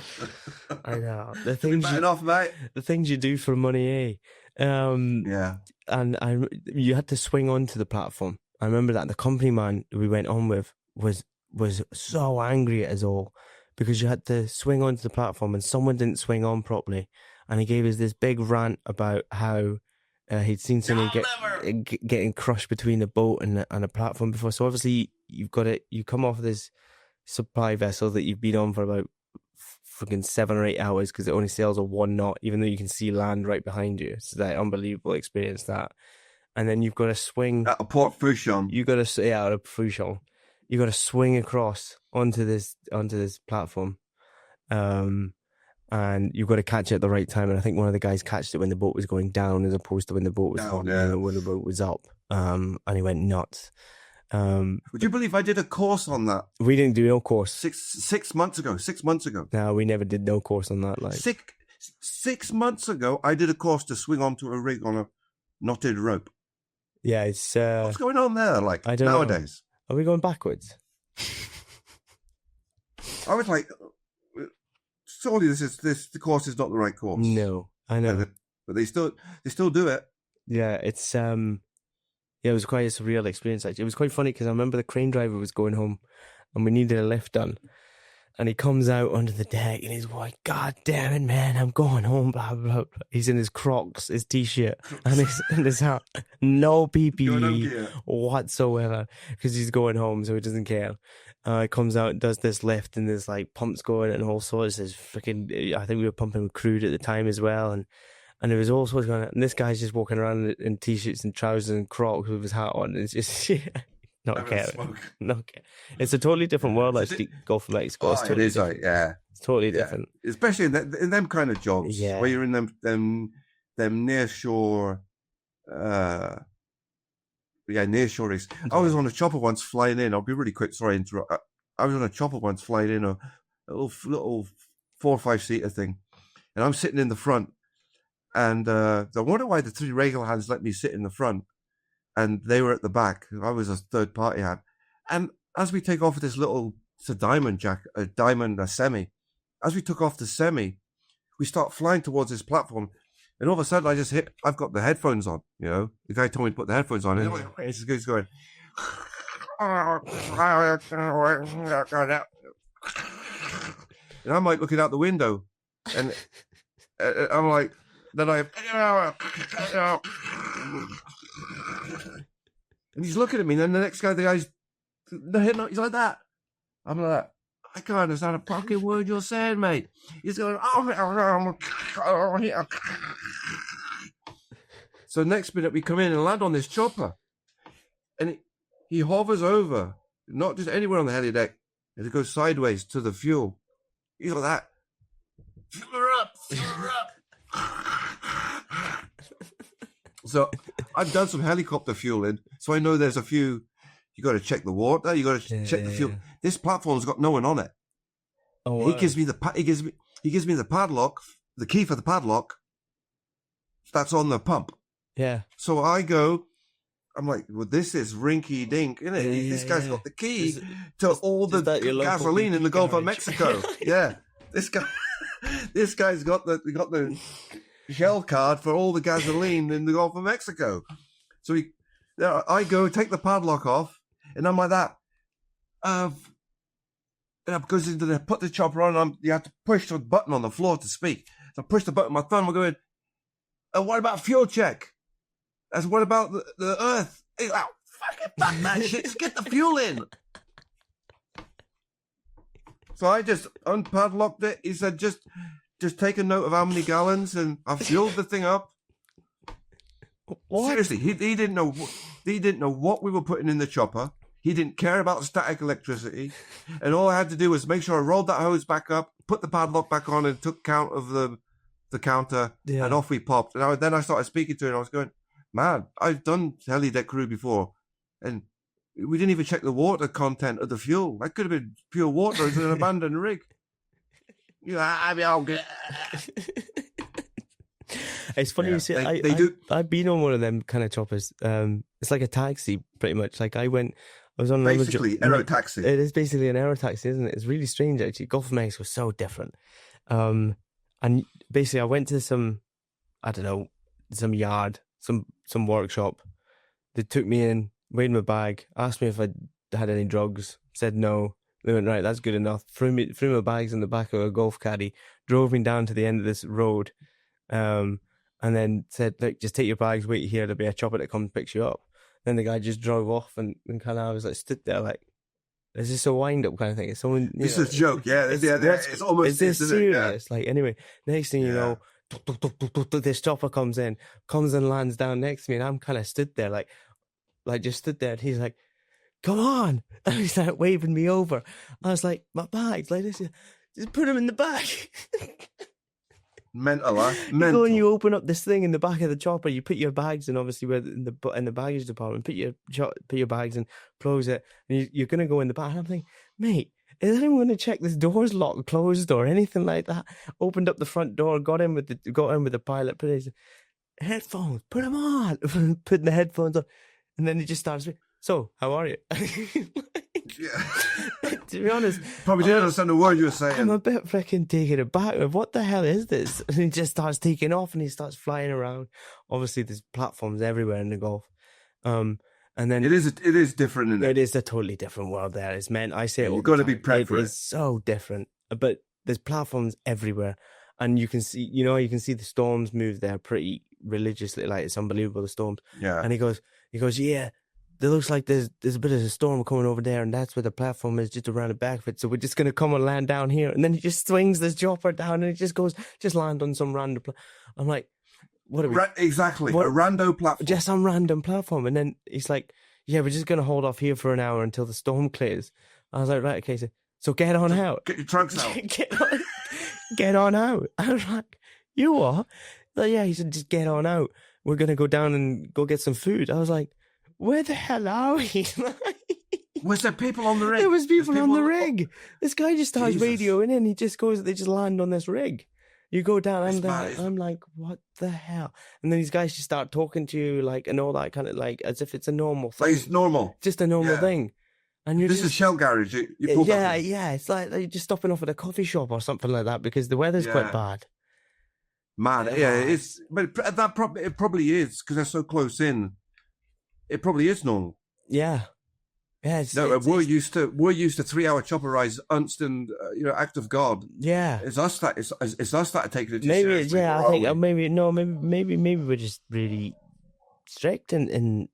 I know the things batting off, mate. The things you do for money, yeah. And you had to swing onto the platform. I remember that the company man we went on with was so angry at us all because you had to swing onto the platform and someone didn't swing on properly. And he gave us this big rant about how he'd seen someone getting crushed between a boat and a platform before. So obviously you come off this supply vessel that you've been on for about fucking 7 or 8 hours because it only sails at 1 knot, even though you can see land right behind you. It's that unbelievable experience that. And then you've got to swing at a Port Fouchon. Out of Fouchon. You got to swing across onto this platform. And you've got to catch it at the right time. And I think one of the guys catched it when the boat was going down as opposed to when the boat was when the boat was up. And he went nuts. Would you believe I did a course on that? We didn't do no course. 6 months ago. 6 months ago. No, we never did no course on that. Like 6 months ago, I did a course to swing onto a rig on a knotted rope. Yeah, it's... what's going on there? Like, I don't nowadays? Know. Are we going backwards? I was like... Surely the course is not the right course. No, I know, but they still do it. Yeah, it's it was quite a surreal experience. Actually, it was quite funny because I remember the crane driver was going home, and we needed a lift done. And he comes out onto the deck and he's like, God damn it, man, I'm going home, blah, blah, blah. He's in his Crocs, his t-shirt, and his hat. No PPE whatsoever, because he's going home, so he doesn't care. He comes out and does this lift, and there's like pumps going and all sorts. There's freaking, I think we were pumping with crude at the time as well, and there was all sorts going on. And this guy's just walking around in t-shirts and trousers and Crocs with his hat on. And it's just... Not caring. Not care. It's a totally different world, actually. Gulf of Mexico. It's totally different. It's totally different. Especially in them kind of jobs, where you're in them near shore, near shore rigs. I was on a chopper once flying in. I'll be really quick. Sorry, interrupt. I was on a chopper once flying in a little 4 or 5 seater thing, and I'm sitting in the front, and I wonder why the 3 regular hands let me sit in the front. And they were at the back. I was a third party hand. And as we take off this little, it's a diamond, a semi. As we took off the semi, we start flying towards this platform. And all of a sudden I just hit, I've got the headphones on, you know. The guy told me to put the headphones on. And it's going, and I'm like looking out the window. And I'm like, then and he's looking at me, and then the next guy, he's like that. I'm like, I can't understand a fucking word you're saying, mate. He's going, So next minute we come in and land on this chopper, and he hovers over, not just anywhere on the heli deck, and it goes sideways to the fuel. He's like that. Fill her up. So I've done some helicopter fueling, so I know there's a few. You got to check the water. You got to check the fuel. This platform's got no one on it. Oh, wow. He gives me the padlock, the key for the padlock. That's on the pump. Yeah. So I go. I'm like, well, this is rinky dink, isn't it? This guy's got the key to all the gasoline in the Gulf of Mexico. Yeah. This guy's got the shell card for all the gasoline in the Gulf of Mexico. So I go take the padlock off, and I'm like that. Because they put the chopper on, you have to push the button on the floor to speak. So I push the button, my thumb will go in. What about fuel check? That's what about the earth? Fucking fuck that shit. Just get the fuel in. So I just unpadlocked it. He said, just take a note of how many gallons, and I fueled the thing up. What? Seriously, he didn't know. He didn't know what we were putting in the chopper. He didn't care about static electricity, and all I had to do was make sure I rolled that hose back up, put the padlock back on, and took count of the counter, and off we popped. And then I started speaking to him, and I was going, "Man, I've done heli deck crew before, and we didn't even check the water content of the fuel. That could have been pure water. It's an abandoned rig." It's funny you say. I've been on one of them kind of choppers. It's like a taxi, pretty much. Like I was on basically aero taxi. It is basically an aero taxi, isn't it? It's really strange, actually. Gulf of Mexico was so different. And basically, I went to some yard, some workshop. They took me in, weighed my bag, asked me if I had any drugs. Said no. They went, right, that's good enough. Threw my bags in the back of a golf caddy, drove me down to the end of this road, and then said, look, just take your bags, wait here, there'll be a chopper that comes and picks you up. Then the guy just drove off, and kind of I was like stood there like, is this a wind-up kind of thing? Is someone? This is a joke, yeah. It's almost. Is this serious? Yeah. Like anyway, next thing you know, this chopper comes and lands down next to me, and I'm kind of stood there like just stood there, and he's like, come on, and he's like waving me over. I was like, my bags, like this, just put them in the back. Mental. You go and you open up this thing in the back of the chopper. You put your bags in, obviously, in the baggage department. Put your bags in, close it, and you're gonna go in the back. And I'm thinking, mate, is anyone going to check this door's locked, closed, or anything like that? Opened up the front door, got in with the pilot, put his headphones, put them on, putting the headphones on, and then he just starts. So, how are you? To be honest, probably didn't understand the word you were saying. I'm a bit freaking taken aback with what the hell is this? And he just starts taking off and he starts flying around. Obviously, there's platforms everywhere in the Gulf. And And then it is different, isn't it? It is a totally different world there. It's meant, I say it all You've the got to time. be prepped for it. It's so different. But there's platforms everywhere. And you can see, you can see the storms move there pretty religiously. Like, it's unbelievable, the storms. Yeah. And he goes, yeah, it looks like there's a bit of a storm coming over there, and that's where the platform is, just around the back of it. So we're just going to come and land down here. And then he just swings this chopper down, and it just goes, just land on some random I'm like, what are we? Exactly. A rando platform. Just some random platform. And then he's like, yeah, we're just going to hold off here for an hour until the storm clears. I was like, right, okay, so get on out. Get your trunks out. Get on out. I was like, you what? Like, yeah, he said, just get on out. We're going to go down and go get some food. I was like, where the hell are we? Was there people on the rig? There was people on the rig. This guy just starts radioing in. He just goes, they just land on this rig. You go down, I'm like, what the hell? And then these guys just start talking to you, like, and all that kind of, like, as if it's a normal thing. Like it's normal. Just a normal thing. And you're this is Shell Garage. Yeah. It's like you're just stopping off at a coffee shop or something like that because the weather's quite bad. Man, it's, but it probably is because they're so close in. It probably is normal. Yeah. Yeah, we're used to 3-hour chopper rides, instant, act of God. Yeah, it's us that are taking it. Maybe, yeah, I think maybe we're just really strict in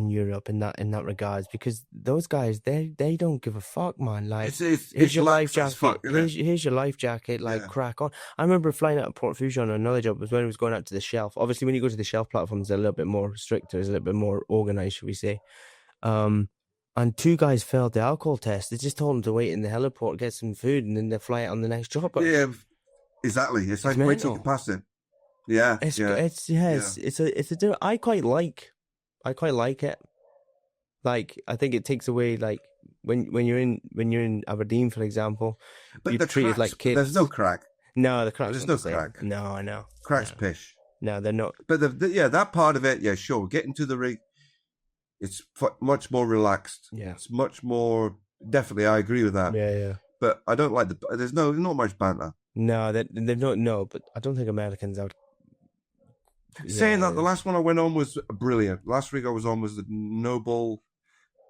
Europe in that regards because those guys they don't give a fuck, man. Like, here's your life jacket. Here's your life jacket. Like, crack on. I remember flying out of Port Fusion on another job. It was when I was going out to the shelf. Obviously, when you go to the shelf platforms, they're a little bit more stricter, it's a little bit more organized, should we say? And 2 guys failed the alcohol test. They just told them to wait in the heliport, get some food, and then they fly out on the next chopper. Yeah, exactly. It's like wait till you pass it. Yeah, it's a I quite like it. Like, I think it takes away, like, when you're in Aberdeen, for example, but you're treated like kids. There's no crack. No, the crack. There's no crack. No, I know. Crack's pish. No, they're not. But that part of it, sure. Getting to the rig. It's much more relaxed. Yeah. It's much more. Definitely, I agree with that. Yeah. But I don't like there's not much banter. No, they're not. No, but I don't think Americans out. Saying that, the last one I went on was brilliant. Last rig I was on was the Noble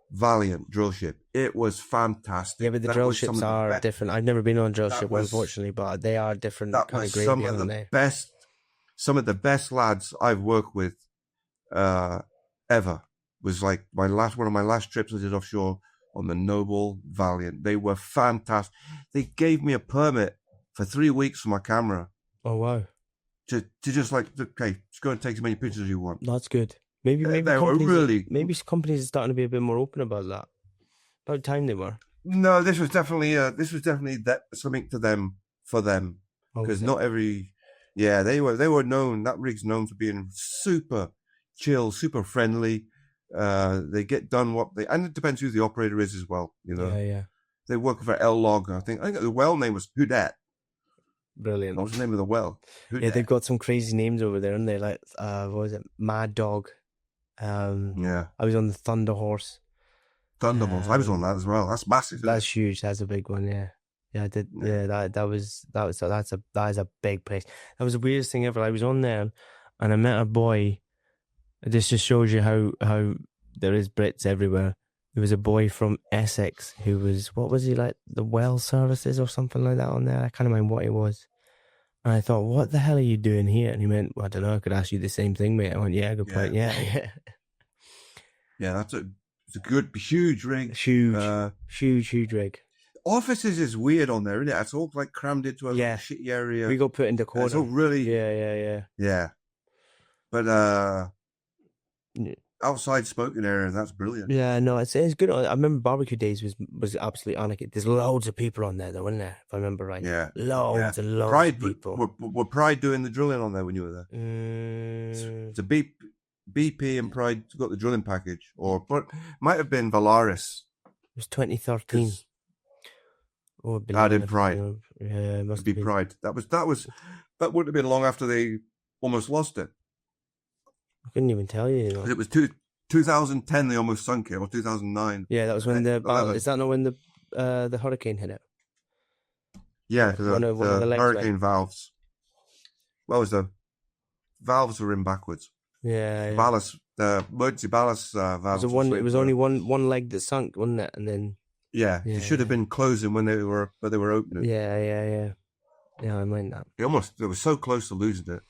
Valiant drill ship. It was fantastic. Yeah, but the drill ships are different. I've never been on a drill ship, unfortunately, but they are different kind of grade. Some of the best lads I've worked with ever. Was like one of my last trips I did offshore on the Noble Valiant. They were fantastic. They gave me a permit for 3 weeks for my camera. Oh, wow. To just like, okay, just go and take as many pictures as you want. That's good. Maybe companies are starting to be a bit more open about that. About time they were. No, this was definitely something to them, for them. Because not every, they were known, that rig's known for being super chill, super friendly. They get done and it depends who the operator is as well, Yeah. They work for L Log. I think the well name was Hudet. Brilliant. What was the name of the well? Hudet. Yeah, they've got some crazy names over there, and they like what was it? Mad Dog. I was on the Thunder Horse. Thunderbolts. I was on that as well. That's massive. That's huge. That's a big one. Yeah. Yeah, I did. Yeah, that's a big place. That was the weirdest thing ever. I was on there, and I met a boy. This just shows you how there is Brits everywhere. There was a boy from Essex who was, what was he, like the well services or something like that on there? I can't remember what he was. And I thought, what the hell are you doing here? And he went, well, I don't know, I could ask you the same thing, mate. I went, yeah, good point. Yeah. Yeah, it's a good, huge rig. Huge rig. Offices is weird on there, isn't it? It's all like crammed into a shitty area. We got put into corner. It's all really... Yeah. But, outside smoking area, that's brilliant. Yeah, no, it's good. I remember barbecue days was absolutely anarchy. There's loads of people on there, though, isn't there? If I remember right. Yeah, loads of people. Were Pride doing the drilling on there when you were there? It's a BP and Pride got the drilling package, but might have been Valaris. It was 2013. Oh, I did Pride. Yeah, it must be Pride. That wouldn't have been long after they almost lost it. I couldn't even tell you. It was 2010 they almost sunk it, or 2009. Yeah, that was when is that not when the hurricane hit it? Yeah, the hurricane valves. Well, the valves were in backwards. Yeah. Ballast, emergency ballast valves. It was only one leg that sunk, wasn't it? And then they should have been closing when they were opening. Yeah, I mind that. They were so close to losing it.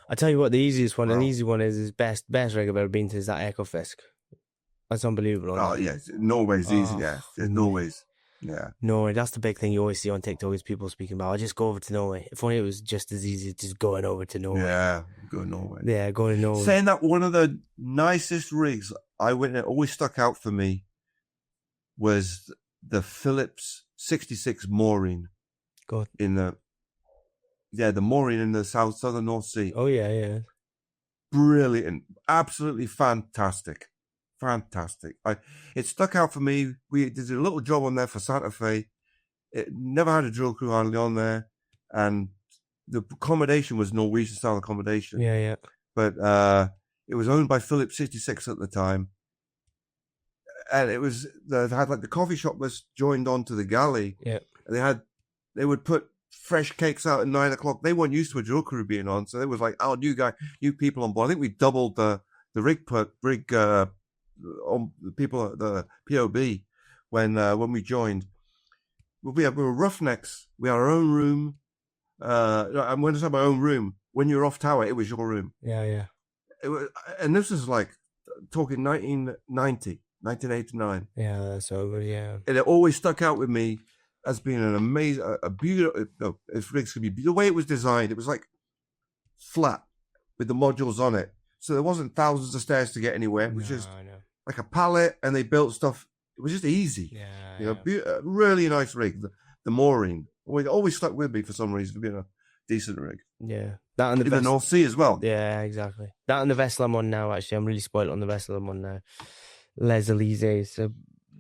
I tell you what, the easiest one, an easy one is best rig I've ever been to is that Ekofisk. That's unbelievable. Oh yeah, Norway's easy. Yeah, Norway's. Yeah, Norway. That's the big thing you always see on TikTok is people speaking about. I just go over to Norway. If only it was just as easy as just going over to Norway. Yeah, go to Norway. Yeah, going to Norway. Saying that, one of the nicest rigs I went, it always stuck out for me was the Phillips 66 mooring. God. The mooring in the southern North Sea. Oh yeah. Brilliant, absolutely fantastic. It stuck out for me. We did a little job on there for Santa Fe. It never had a drill crew hardly on there, and the accommodation was Norwegian style accommodation. Yeah. But it was owned by Phillips 66 at the time, and it was they had like the coffee shop was joined onto the galley. Yeah, and they would put fresh cakes out at 9 o'clock. They weren't used to a drill crew being on, so it was like, oh, new people on board. I think we doubled the rig on the people at the POB when we joined. We were roughnecks. We had our own room. And when I say my own room, when you were off tower, it was your room. Yeah. It was, and this was like talking 1989. Yeah, so good. Yeah, and it always stuck out with me as being an amazing, a beautiful. No, if rigs could be the way it was designed, it was like flat with the modules on it, so there wasn't thousands of stairs to get anywhere. It was just like a pallet, and they built stuff. It was just easy. Yeah, really nice rig. The mooring always stuck with me for some reason for being a decent rig. Yeah, that and the North Sea as well. Yeah, exactly. That and the vessel I'm on now. Actually, I'm really spoiled on the vessel I'm on now. Les Elysees. So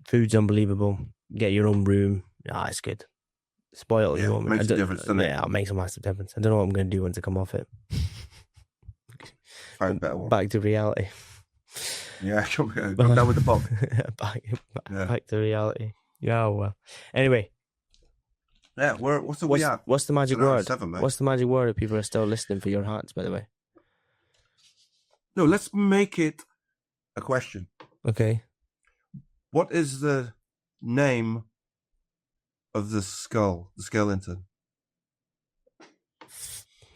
food's unbelievable. Get your own room. It's good. Spoiled. Yeah, it makes a difference, doesn't it? Yeah, it makes a massive difference. I don't know what I'm going to do once I come off it. Find a better one. Back to reality. Yeah, go down with the pop. Back to reality. Yeah, well. Anyway. Yeah, what's the magic word? 7, what's the magic word if people are still listening for your hats, by the way? No, let's make it a question. Okay. What is the name of the skull, the skeleton?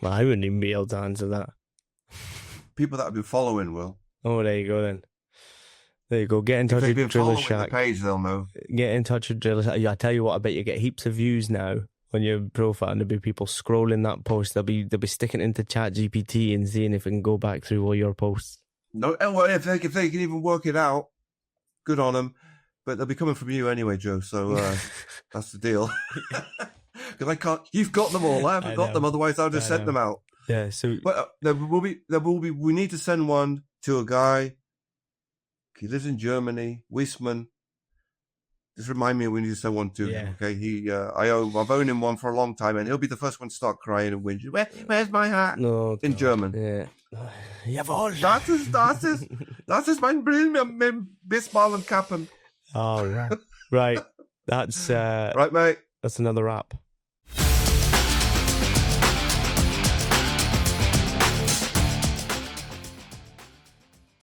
Well, I wouldn't even be able to answer that. People that have been following will. Oh, there you go then. There you go. Get in touch with Driller Shack. The page, they'll know. Get in touch with Driller Shack. I tell you what, I bet you get heaps of views now on your profile, and there'll be people scrolling that post. They'll be sticking it into ChatGPT and seeing if it can go back through all your posts. No, well, if they can even work it out, good on them. But they'll be coming from you anyway, Joe. So that's the deal. Because I can't. You've got them all. I haven't got them. Otherwise, I'll just send them out. Yeah. So, but there will be. We need to send one to a guy. He lives in Germany, Wiesmann. Just remind me when you send one to him, okay? I've owned him one for a long time, and he'll be the first one to start crying and whinging. Where's my hat? No, in German. Yeah. Jawohl. Das ist mein Bismarck Kappen. Oh, right. Right. That's right, mate. That's another wrap.